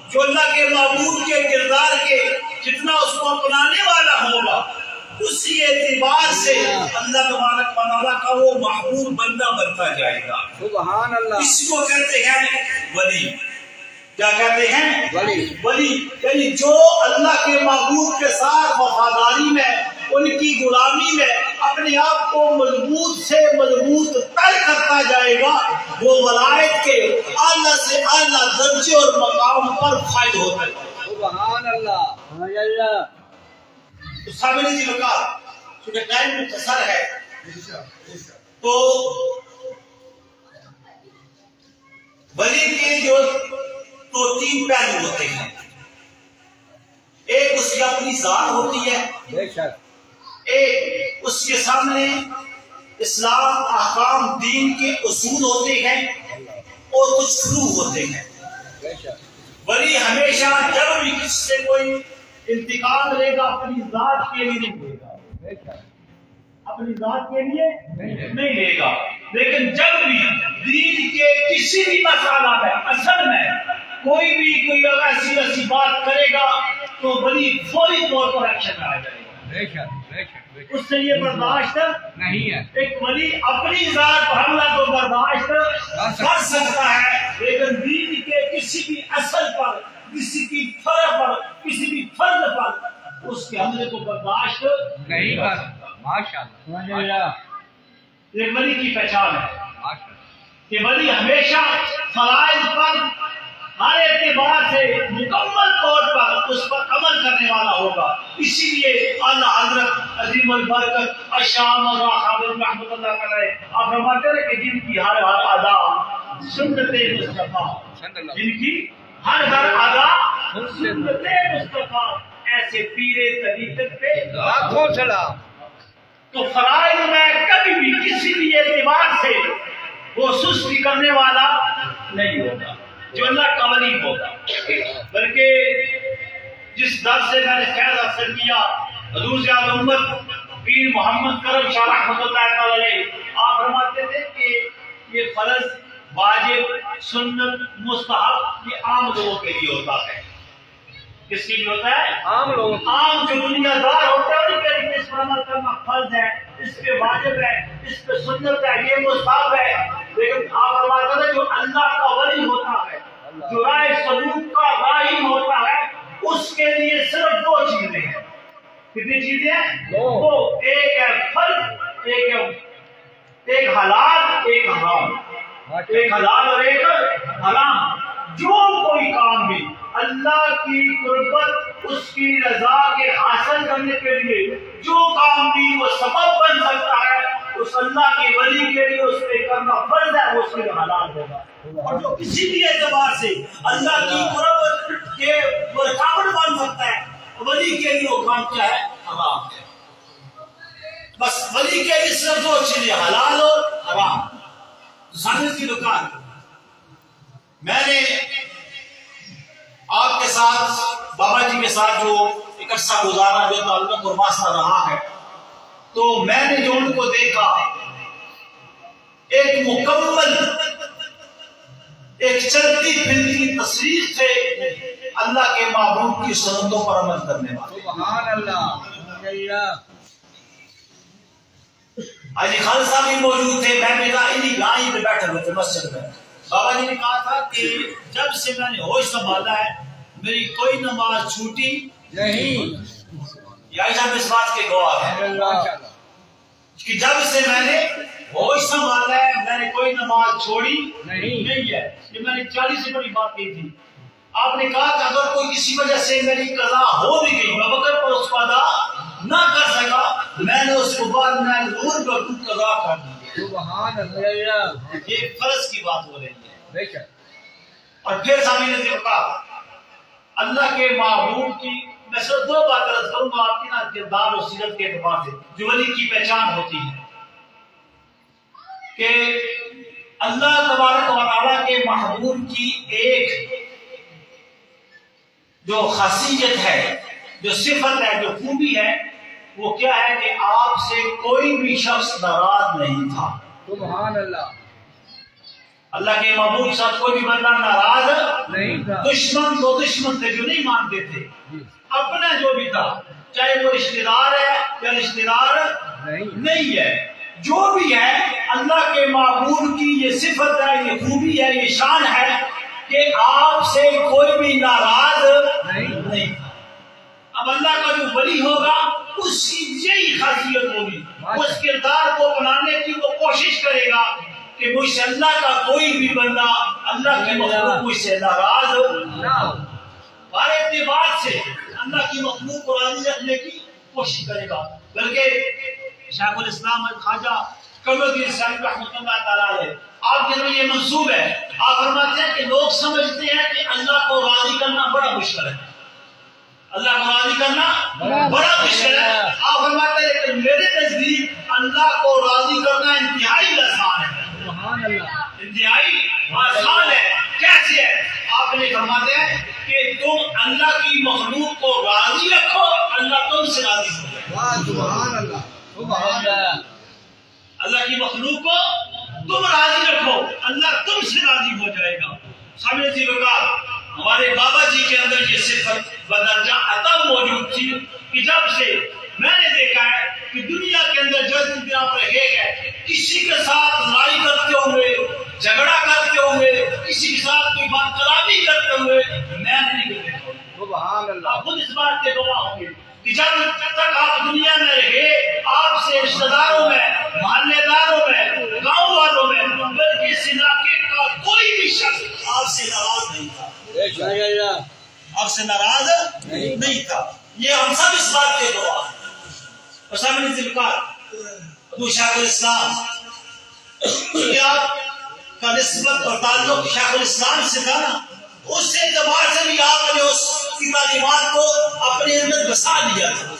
جو اللہ کے محبوب کے کردار کے جتنا اس کو اپنانے والا ہوگا، اسی اعتبار سے اللہ تبارک و تعالیٰ کا وہ محبوب بندہ بنتا جائے گا۔ سبحان اللہ۔ اس کو کہتے ہیں ولی۔ کیا کہتے ہیں؟ ولی، یعنی جو اللہ کے محبوب کے ساتھ وفاداری میں، ان کی غلامی میں اپنے آپ کو مضبوط سے مضبوط تر کرتا جائے گا، وہ ولایت کے اعلیٰ سے اعلیٰ درجے اور مقام پر فائد ہوتا ہے۔ سبحان اللہ۔ تو سامنے جی وقار چونکہ ٹائم مختصر ہے تو ولی کے جو تو تین پہلو ہوتے ہیں۔ ایک اس کی اپنی ذات ہوتی ہے، بے شک۔ ایک اس کے سامنے اسلام، احکام، دین کے اصول ہوتے ہیں اور کچھ فروع ہوتے ہیں۔ بے شک۔ ولی ہمیشہ جب بھی کسی سے کوئی انتقام لے گا اپنی ذات کے لیے نہیں لے گا، بے شک۔ اپنی ذات کے لیے نہیں لے گا، لیکن جب بھی دین کے کسی بھی مسئلہ میں، اصل میں کوئی ایسی بات کرے گا تو ولی فوری طور پر ایکشن آ جائے گا۔ بے شک بے شک بے شک۔ اس سے یہ برداشت نہیں ہے۔ ایک ولی اپنی ذات پر حملہ کو برداشت کر سکتا ہے، لیکن دین کے کسی بھی اصل پر، کسی کی فرض پر، کسی بھی فرض پر اس کے حملے کو برداشت نہیں کر سکتا۔ ماشاءاللہ۔ یہ ولی کی پہچان ہے ماشاءاللہ۔ کہ ولی ہمیشہ فرائض پر ہر اعتبار سے مکمل طور پر اس پر عمل کرنے والا ہوگا۔ اسی لیے اعلیٰ حضرت عظیم البرکت الشام خادم رحمۃ اللہ علیہ آپ فرماتے ہیں کہ جن کی ہر ادا سنت مصطفیٰ، جن کی ہر ادا سنت مصطفیٰ ایسے پیرے طریقت پہ لاکھوں سلام. تو فرائض میں کبھی بھی کسی بھی اعتبار سے وہ سستی کرنے والا نہیں ہوگا جو اللہ کا ولی ہوگا. بلکہ جس در سے میں نے فیض حاصل کیا حضور زیادہ امت پیر محمد کرم شاہ رحمۃ اللہ تعالی علیہ آپ فرماتے تھے کہ یہ فرض واجب سنت مستحب یہ عام لوگوں کے لیے ہوتا ہے. کس کے لیے ہوتا ہے؟ عام لوگ. عام جو دنیا دار ہوتا ہے ان کے لیے اس پر عمل کرنا فرض ہے, اس پہ واجب ہے, اس پہ سنت ہے, یہ مستحب ہے. لیکن آپ فرماتے ہیں جو اللہ کا ولی ہوتا ہے, جو رائے سلوک کا راہی ہوتا ہے, اس کے لیے صرف دو چیزیں ہیں. کتنی چیزیں ہیں؟ دو. ایک ہے فرض, ایک حلال, ایک حرام. ایک حلال اور ایک حرام. جو کوئی کام بھی اللہ کی قربت اس کی رضا کے حاصل کرنے کے لیے جو کام بھی وہ سبب بن سکتا ہے اس اللہ کے ولی کے لیے اس پہ کرنا فرض ہے, وہ اس کے لیے حلال ہوگا. اور جو کسی بھی اعتبار سے اللہ کی قربت کے رکاوٹ بن سکتا ہے ولی کے لیے وہ کام کیا ہے؟ حرام ہے. بس ولی کے لیے صرف دو چیزیں حلال اور حرام. سامنے کی دکان میں نے آپ کے ساتھ بابا جی کے ساتھ جو ایک عرصہ گزارا, جو تعلق اور واسطہ رہا ہے, تو میں نے جو ان کو دیکھا ایک مکمل ایک چلتی پھرتی تصویر سے اللہ کے محبوب کی سنتوں پر عمل کرنے والے. سبحان اللہ. علی خان صاحب بھی موجود تھے, میں بھی انہی گاہیں پہ بیٹھے ہوئے تھے مسجد میں. بابا جی نے کہا تھا کہ جب سے میں نے ہوش سنبھالا ہے میری کوئی نماز چھوٹی نہیں. یا صاحب اس بات کے گواہ ہیں کہ جب سے میں نے ہوش سنبھالا ہے میں نے کوئی نماز چھوڑی نہیں ہے. یہ میں نے 40 سے بڑی بات کی تھی. آپ نے کہا کہ اگر کوئی کسی وجہ سے میری قضا ہو بھی گئی, میں وقت پر اس کو ادا نہ کر سکا, میں نے اس کو بعد میں ضرور پر قضا کر دی. سبحان اللہ. یہ فرض کی بات ہو رہی ہے. بے شک. اور پھر سامنے نے کہا اللہ کے محبوب کی میں صرف دو بات عرض کروں گا آپ کی نا کردار اور سیرت کے اعتبار سے جو ولی کی پہچان ہوتی ہے کہ اللہ تبارک و تعالیٰ کے محبوب کی ایک جو خاصیت ہے, جو صفت ہے, جو خوبی ہے, وہ کیا ہے کہ آپ سے کوئی بھی شخص ناراض نہیں تھا. سبحان اللہ. اللہ کے محبوب کے ساتھ کوئی بھی بندہ ناراض نہیں تھا. دشمن تو دشمن تھے جو نہیں مانتے تھے, اپنا جو بھی تھا چاہے وہ رشتہ دار ہے یا رشتہ دار نہیں ہے, جو بھی ہے اللہ کے محبوب کی یہ صفت ہے, یہ خوبی ہے, یہ شان ہے کہ آپ سے کوئی بھی ناراض نہیں. اب اللہ کا جو ولی ہوگا اس کی یہی خاصیت ہوگی, اس کردار کو اپنانے کی وہ کوشش کرے گا کہ مجھ سے اللہ کا کوئی بھی بندہ اللہ کے مخلوق مجھ سے ناراض نہ ہو. ہر اعتبار سے اللہ کی مخلوق کو راضی رکھنے کی کوشش کرے گا. بلکہ شیخ الاسلام خواجہ قمرالدین صاحب رحمۃ اللہ تعالیٰ علیہ آپ کے لیے یہ منسوب ہے. آپ فرماتے ہیں کہ لوگ سمجھتے ہیں کہ اللہ کو راضی کرنا بڑا مشکل ہے, اللہ کو راضی کرنا بڑا مشکل ہے. آپ فرماتے ہیں کہ میرے نزدیک اللہ کو راضی کرنا انتہائی آسان ہے. انتہائی آسان ہے. کیسے ہے؟ آپ نے فرماتے ہیں کہ تم اللہ کی مخلوق کو راضی رکھو, اللہ تم سے راضی ہو جائے. سبحان اللہ. سبحان اللہ. اللہ کی مخلوق کو تم راضی رکھو, اللہ تم سے راضی ہو جائے گا. سامنے جی بکار ہمارے بابا جی کے اندر یہ صفت بدرجہ عطا موجود تھی کہ جب سے میں نے دیکھا ہے کہ دنیا کے اندر جب آپ رہے گئے کسی کے ساتھ لڑائی کرتے ہوئے, جھگڑا کرتے ہوئے, کسی کے ساتھ کوئی بات کلامی کرتے ہوئے میں نہیں دیکھا. سبحان اللہ. آپ خود اس بات کے گواہ ہوں گے کہ جب تک آپ دنیا میں رہے آپ سے رشتہ داروں میں, محلے داروں میں, گاؤں والوں میں, بلکہ اس علاقے کا کوئی بھی شخص آپ سے ناراض نہیں تھا. آپ سے ناراض نہیں تھا. یہ ہم سب اس بات کے گواہ ہیں. اور سامنے ذکر ابو شیخ الاسلام کہ آپ کا نسبت اور تعلق شیخ الاسلام سے تھا نا, اس اعتبار سے بھی آپ نے اس کی تعلیمات کو اپنے اندر بسا لیا تھا.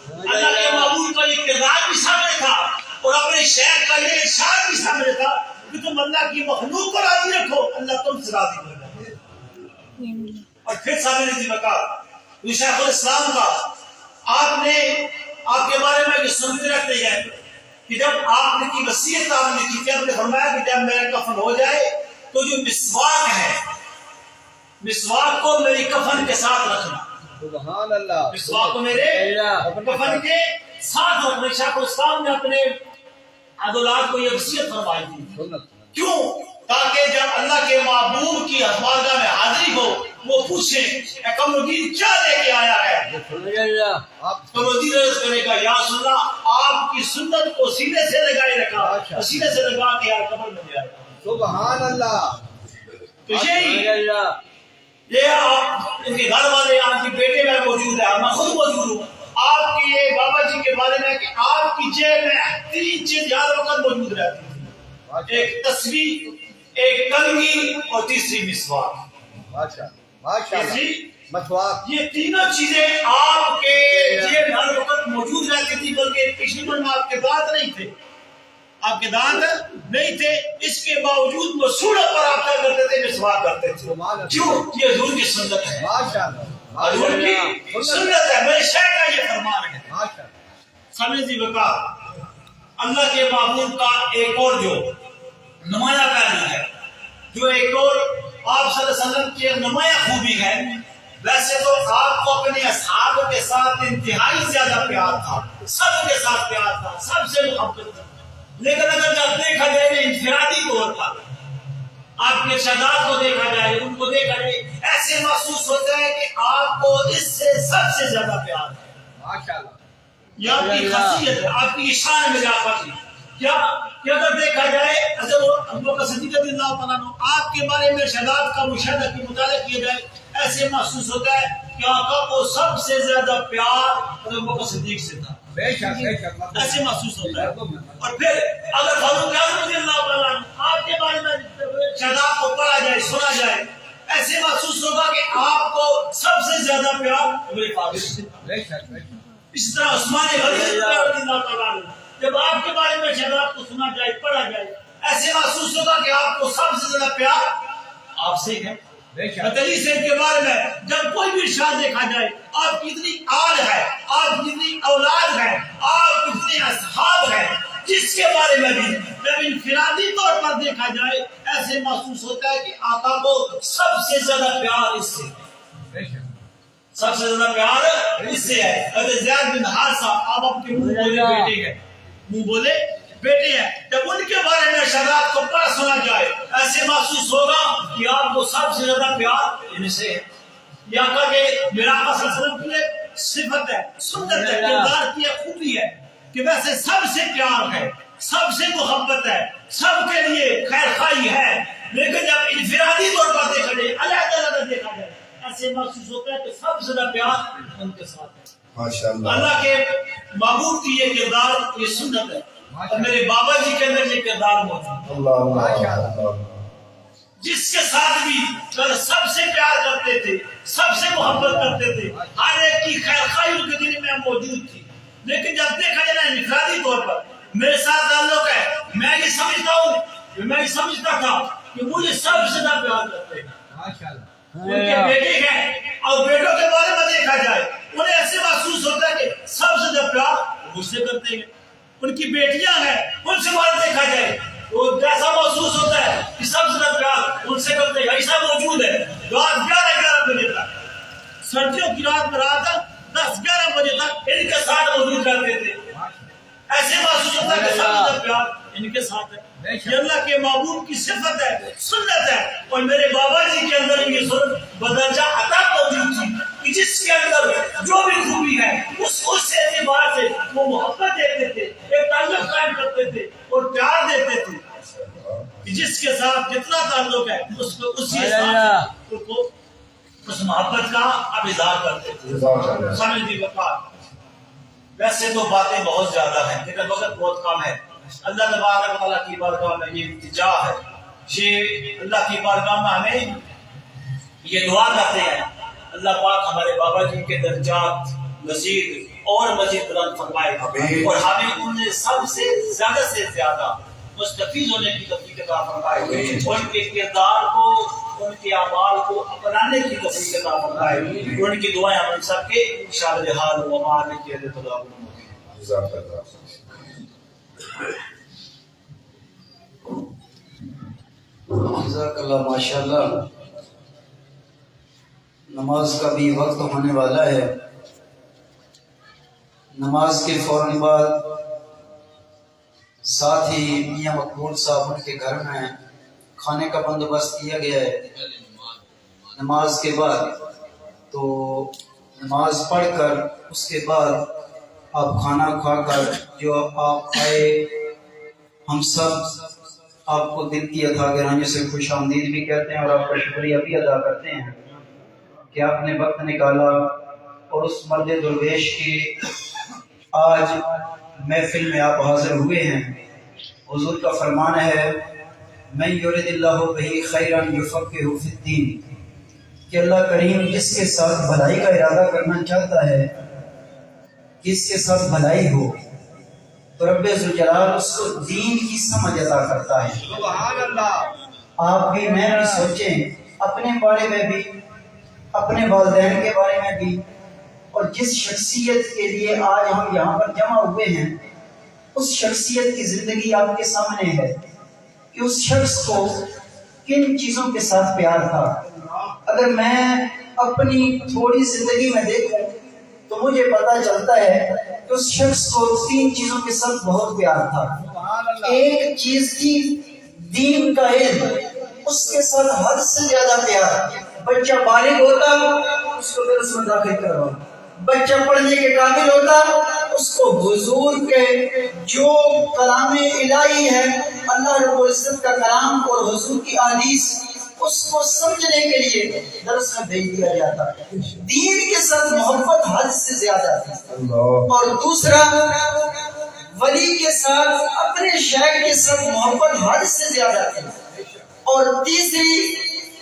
اللہ کے معبود کا یہ کردار بھی سامنے تھا اور اپنے شیخ کا یہ ارشاد بھی سامنے تھا کہ تم اللہ کی مخلوق کو راضی رکھو, اللہ تم سے راضی ہو جائے. اور پھر سامنے جی بکا شیخ الاسلام کا آپ نے آپ کے بارے میں یہ سنتے رکھتے ہیں کہ جب آپ نے کی وصیت آپ نے کی, آپ نے فرمایا کہ جب میرا کفن ہو جائے تو جو مسواک ہے, مسواک کو میری کفن کے ساتھ رکھنا. سبحان اللہ. مسواک کو میرے کفن کے ساتھ رکھنا. شیخ الاسلام نے اپنے اولاد کو یہ وصیت فرمائی تھی. کیوں؟ تاکہ جب اللہ کے محبوب کی بارگاہ میں حاضری ہو وہ پوچھیں قمر الدین کیا لے کے آیا ہے. قمر الدین عرض کرے گا یا رسول اللہ آپ کی سنت کو سینے سے لگائے رکھا, سینے سے لگا کے قبر میں لے آیا. سبحان اللہ. تو یہ آپ ان کے گھر والے آپ کے بیٹے میں موجود ہے, میں خود موجود ہوں. آپ کے بابا جی کے بارے میں کہ آپ کی جیب میں 3 چیز ہر وقت موجود رہتی تھی, ایک تسبیح, ایک کنگھی اور تیسری مسواک. مسواک. یہ تینوں چیزیں آپ کے جیب میں ہر وقت موجود رہتی تھی, بلکہ پچھلی عمر میں آپ کے دانت نہیں تھے, آپ کے دانت نہیں تھے. اس کے باوجود مسوڑوں پر آپ کیا کرتے تھے, مسواک کرتے تھے. کیوں؟ یہ حضور کی سنت ہے, حضور کی سنت ہے, میرے شیخ کا یہ فرمان ہے. سمجھ جی بکا اللہ کے محبوب کا ایک اور جو نمایاں پہلو ہے, جو ایک اور آپ صلی اللہ علیہ وسلم کی نمایاں خوبی ہے. ویسے تو آپ کو اپنے اصحاب کے ساتھ انتہائی زیادہ پیار تھا, سب کے ساتھ پیار تھا, سب سے محبت تھا. لیکن اگر جب دیکھا جائے انفرادی طور پر آپ کے شہداد کو دیکھا جائے, ان کو دیکھا جائے, ایسے محسوس ہوتا ہے کہ آپ کو اس سے سب سے زیادہ پیار ہے. یہ آپ کی خاصیت ہے, آپ کی شان میں اضافہ کی. کیا کہ اگر دیکھا جائے حضرت ابوبکر صدیق رضی اللہ تعالیٰ عنہ آپ کے بارے میں شہداد کا مشاہدہ کی مطالعہ کیا جائے, ایسے محسوس ہوتا ہے کہ آقا کو سب سے زیادہ پیار حضرت ابوبکر صدیق سے تھا. ایسے محسوس ہوتا ہے. اور پھر اگر فاروق اعظم رضی اللہ تعالیٰ عنہ آپ کے بارے میں شہداد کو پڑھا جائے, سنا جائے, ایسے محسوس ہوگا کہ آپ کو سب سے زیادہ پیار میرے فاروق سے. اس طرح عثمان غنی رضی اللہ تعالیٰ عنہ جب آپ کے بارے میں شہداد کو سنا جائے, پڑھا جائے, ایسے محسوس ہوگا کہ آپ کو سب سے زیادہ پیار آپ سے ہے. علی سے کے بارے میں جب کوئی بھی ارشاد دیکھا جائے, آپ کی اتنی آل ہے, آپ کی اتنی اولاد ہے, آپ کی اتنے اصحاب ہیں, جس کے بارے میں بھی جب انفرادی طور پر دیکھا جائے ایسے محسوس ہوتا ہے کہ آقا کو سب سے زیادہ پیار اس سے, سب سے زیادہ پیار اس سے ہے. حضرت زید بن حارثہ آپ اپنے منہ بولے بیٹے ہیں, منہ بولے بیٹے ہیں, جب ان کے بارے میں شہادت کو پڑھ سنا جائے ایسے محسوس ہوگا کہ آپ کو سب سے زیادہ پیار ان سے ہے. یہ آقا کے میرا آقا صلی اللہ علیہ وسلم کی صفت ہے, سنت ہے, کردار کی خوبی ہے کہ ویسے سب سے پیار ہے, سب سے محبت ہے, سب کے لیے خیر خواہی ہے, لیکن جب انفرادی طور پر دیکھا جائے, علیحدہ دیکھا جائے, ایسے محسوس ہوتا ہے کہ سب سے زیادہ پیار ان کے ساتھ ہے. اللہ کے محبوب کی یہ کردار, یہ سنت ہے. اور میرے بابا جی کے اندر یہ کردار موجود, جس کے ساتھ بھی سب سے پیار کرتے تھے, سب سے محبت کرتے تھے, ہر ایک کی خیر خواہی ان کے دل میں موجود تھی. لیکن جب دیکھا جائے انفرادی طور پر میرے ساتھ تعلق ہے, میں یہ سمجھتا ہوں, میں یہ سمجھتا تھا کہ مجھے سب سے زیادہ پیار کرتے ہیں. ان کے بیٹے ہیں اور بیٹوں کے بارے میں دیکھا جائے انہیں ایسے محسوس ہوتا ہے کہ سب سے زیادہ پیار مجھ سے کرتے ہیں. ان کی بیٹیاں ہیں, ان سے بات دیکھا جائے تو ایسا محسوس ہوتا ہے کہ سب سے زیادہ پیار ان سے کرتے ہیں. ایسا موجود ہے رات 11 بجے تک, سردیوں کی رات میں رات 10-11 بجے تک ان کے ساتھ موجود رہتے تھے. ایسے محسوس ہوتا ہے کہ سب سے زیادہ پیار ان کے ساتھ ہے. یہ اللہ کے محبوب کی صفت ہے, سنت ہے. اور میرے بابا جی کے اندر یہ سنت بدرجہ عطا موجود تھی کہ جس کے اندر جو بھی خوبی ہے اس اعتبار سے وہ محبت دیتے تھے, ایک تعلق قائم کرتے تھے اور پیار دیتے تھے کہ جس کے ساتھ جتنا تعلق ہے اس کو اسی حساب کو اس محبت کا اب اظہار کرتے تھے. سمجھ دی بات. ویسے تو باتیں بہت زیادہ ہیں لیکن وقت بہت کم ہے. اللہ تبارک و تعالیٰ کی بارگاہ میں یہ التجا ہے, یہ اللہ کی بارگاہ میں ہمیں یہ دعا کرتے ہیں اللہ پاک ہمارے بابا جی کے درجات مزید اور مزید بلند فرمائے اور ہمیں ان سب سے زیادہ مستفید ہونے کی توفیق عطا فرمائے، ان کے کردار کو ان کے اعمال کو اپنانے کی توفیق عطا فرمائے، ان کی دعائیں ہم سب کے شامل حال و امان کے لیے خدا جزاک اللہ ماشاءاللہ۔ نماز کا بھی وقت ہونے والا ہے، نماز کے فوراً بعد ساتھ ہی میاں مقبول صاحب ان کے گھر میں کھانے کا بندوبست کیا گیا ہے نماز کے بعد، تو نماز پڑھ کر اس کے بعد آپ کھانا کھا کر جو آپ آئے ہم سب آپ کو دل کی اتا گہرائیوں سے خوش آمدید بھی کہتے ہیں اور آپ کا شکریہ بھی ادا کرتے ہیں کہ آپ نے وقت نکالا اور اس مرد درویش کی آج محفل میں آپ حاضر ہوئے ہیں۔ حضور کا فرمان ہے من یرد اللہ بہ خیرا یفقہہ فی الدین، کہ اللہ کریم جس کے ساتھ بھلائی کا ارادہ کرنا چاہتا ہے، جس کے ساتھ بھلائی ہو تو رب ذوالجلال اس کو دین کی سمجھ عطا کرتا ہے۔ سبحان اللہ۔ آپ بھی میں بھی سوچیں اپنے بارے میں بھی، اپنے والدین کے بارے میں بھی، اور جس شخصیت کے لیے آج ہم یہاں پر جمع ہوئے ہیں اس شخصیت کی زندگی آپ کے سامنے ہے کہ اس شخص کو کن چیزوں کے ساتھ پیار تھا۔ اگر میں اپنی تھوڑی زندگی میں دیکھوں تو مجھے پتا چلتا ہے کہ اس شخص کو 3 چیزوں کے ساتھ بہت پیار تھا۔ ایک چیز تھی دین کا علم، اس کے ساتھ حد سے زیادہ پیار۔ بچہ بالغ ہوتا اس کو درس میں داخل کروا، بچہ پڑھنے کے قابل ہوتا اس کو حضور کے جو کلام الہی ہے، اللہ رب العزت کا کلام اور حضور کی احادیث، اس کو سمجھنے کے لیے درس میں بھیج دیا جاتا۔ دین کے ساتھ محبت حد سے زیادہ تھی۔ اور دوسرا، ولی کے ساتھ، اپنے شیخ کے ساتھ محبت حد سے زیادہ تھی۔ اور تیسری،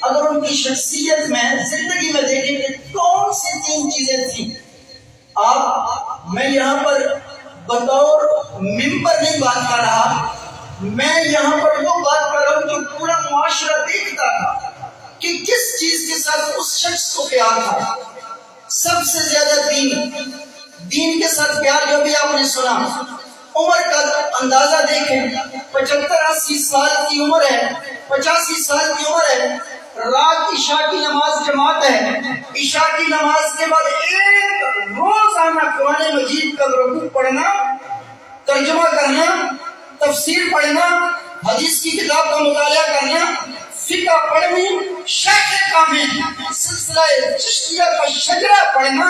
اگر ان کی شخصیت میں زندگی میں دیکھیں کہ کون سی 3 چیزیں تھیں۔ میں یہاں پر بطور ممبر نہیں بات کر رہا، میں یہاں پر وہ بات کر رہا ہوں جو پورا معاشرہ دیکھتا تھا کہ کس چیز کے ساتھ اس شخص کو پیار تھا۔ سب سے زیادہ دین کے ساتھ پیار، جو بھی آپ نے سنا۔ عمر کا اندازہ دیکھیں، 75-80 سال کی عمر ہے، 85 سال کی عمر ہے، رات عشاء کی نماز جماعت ہے، عشاء کی نماز کے بعد ایک روزانہ قرآن مجید کا رکوع پڑھنا، ترجمہ کرنا، تفسیر پڑھنا، حدیث کی کتاب کا مطالعہ کرنا، فقہ پڑھنی، شیخ کامل سلسلہ چشتیہ کا شجرہ پڑھنا،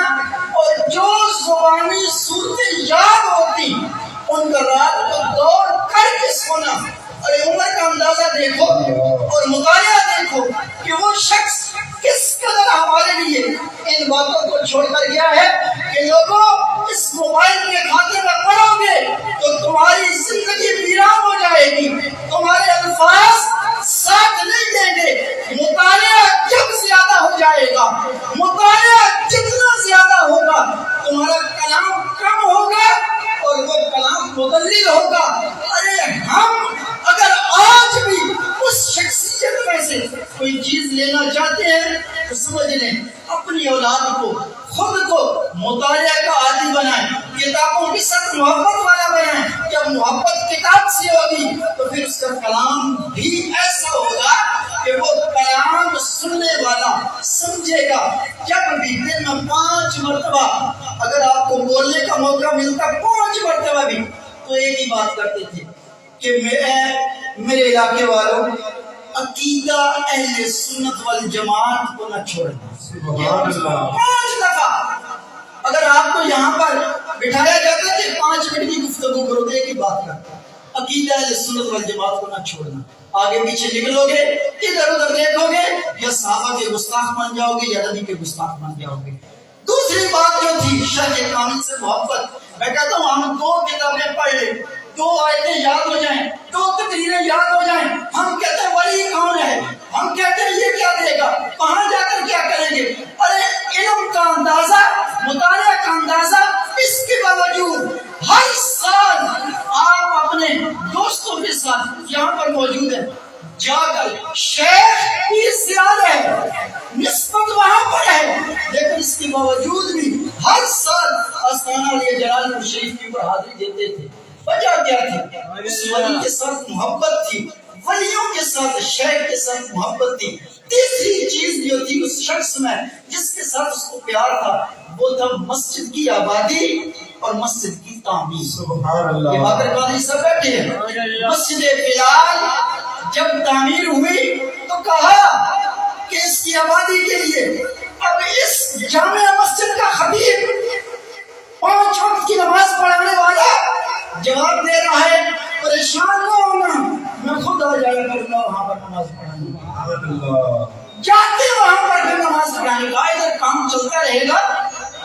اور جو زبانی صورتیں یاد ہوتی ان کا رات کو دور کر کے سونا۔ اور عمر کا اندازہ دیکھو اور مطالعہ دیکھو کہ وہ شخص کس قدر ہمارے لیے ان باتوں کو چھوڑ کر گیا ہے کہ لوگوں اس موبائل کے کھاتے میں پڑھو گے تو تمہاری زندگی ویران ہو جائے گی، تمہارے الفاظ ساتھ نہیں دیں گے۔ مطالعہ جب زیادہ ہو جائے گا، مطالعہ جتنا زیادہ ہوگا، تمہارا کلام کم ہوگا اور وہ کلام مدلل ہوگا۔ ارے ہم اگر آج بھی اس شخصیت میں سے کوئی چیز لینا چاہتے ہیں تو سمجھ لیں اپنی اولاد کو، خود کو مطالعہ کا عادی بنائیں، کتابوں کے ساتھ محبت والا بنائیں۔ جب محبت کتاب سے ہوگی تو پھر اس کا کلام بھی ایسا ہوگا کہ وہ کلام سننے والا سمجھے گا۔ جب بھی دن میں 5 مرتبہ اگر آپ کو بولنے کا موقع ملتا، 5 مرتبہ بھی، تو ایک ہی بات کرتے تھے کہ میرے علاقے والوں، عقیدہ اہل سنت والجماعت کو نہ چھوڑنا۔ 5 دفعہ اگر آپ کو یہاں پر بٹھایا جاتا کہ 5 منٹ کی گفتگو کرو، ایک ہی بات کرتا، عقیدہ اہل سنت والجماعت کو نہ چھوڑنا۔ آگے پیچھے نکلو گے، ادھر ادھر دیکھو گے، یا صحابہ کے گستاخ بن جاؤ گے یا نبی کے گستاخ بن جاؤ گے۔ دوسری بات جو تھی شیخ کامل سے محبت۔ میں کہتا ہوں ہم 2 کتابیں پڑھ لیں، 2 آیتیں یاد ہو جائیں، 2 تقریریں یاد ہو جائیں، ہم کہتے ہیں ولی کون ہے، ہم کہتے ہیں یہ کیا دے گا، کہاں جا کر گے. ارے علم کا اندازہ، مطالعہ کا اندازہ، اس کے باوجود ہر سال آپ اپنے دوستوں کے ساتھ یہاں پر موجود ہیں. جا کر شیخ بھی زیادہ ہے، نسبت وہاں پر ہے، لیکن اس کے باوجود بھی ہر سال آستانہ علیہ جلال پور شریف کے اوپر حاضری دیتے تھے. وجہ کیا تھی؟ اس ولی کے ساتھ محبت تھی، ولیوں کے ساتھ، شیخ کے ساتھ محبت تھی. تیسری چیز جو تھی اس شخص میں جس کے ساتھ اس کو پیار تھا، وہ تھا مسجد کی آبادی اور مسجد کی تعمیر. سبحان اللہ. یہ باقر قادری سب بیٹھے ہیں. مسجد بلال جب تعمیر ہوئی تو کہا کہ اس کی آبادی کے لیے اب اس جامع مسجد کا خطیب 5 وقت کی نماز پڑھانے والا جواب دے رہا ہے پریشان نہ ہونا، میں خود آ جایا کروں گا وہاں پر نماز پڑھانے. جاتے وہاں پر پھر نماز پڑھانے کا، ادھر کام چلتا رہے گا،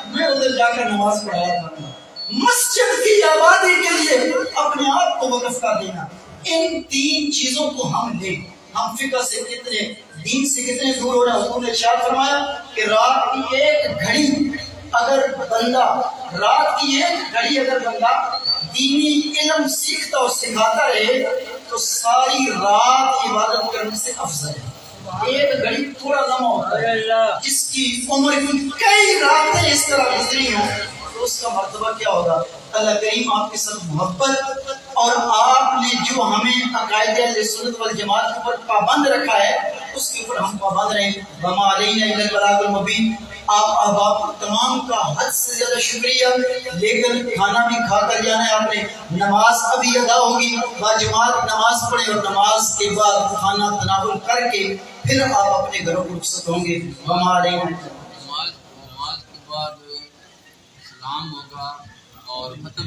میں ادھر جا کر نماز پڑھایا کروں گا. مسجد کی آبادی کے لیے اپنے آپ کو وقف کر دینا. ان 3 چیزوں کو ہم لیں. ہم فقہ سے کتنے، دین سے کتنے دور ہو رہے ہیں. حضور نے ارشاد فرمایا کہ رات کی ایک گھڑی اگر بندہ دینی علم سیکھتا اور سکھاتا رہے تو ساری رات عبادت کرنے سے افضل ہے. ایک گھڑی تھوڑا لمحہ ہوتا ہے، جس کی عمر کی کئی راتیں اس طرح گزری ہوں تو اس کا مرتبہ کیا ہوگا. اللہ کریم آپ کے ساتھ محبت، اور آپ نے جو ہمیں عقائد اہل سنت والجماعت کے اوپر پابند رکھا ہے اس کے اوپر ہم پابند رہیں. وما علینا الا البلاغ المبین. آپ احباب تمام کا حد سے زیادہ شکریہ. لیکن کھانا بھی کھا کر جانا ہے آپ نے. نماز ابھی ادا ہوگی، باجماعت نماز پڑھیں اور نماز کے بعد کھانا تناول کر کے پھر آپ اپنے گھروں کو رخصت ہوں گے. وما علینا. نماز کے بعد سلام ہوگا اور ختم.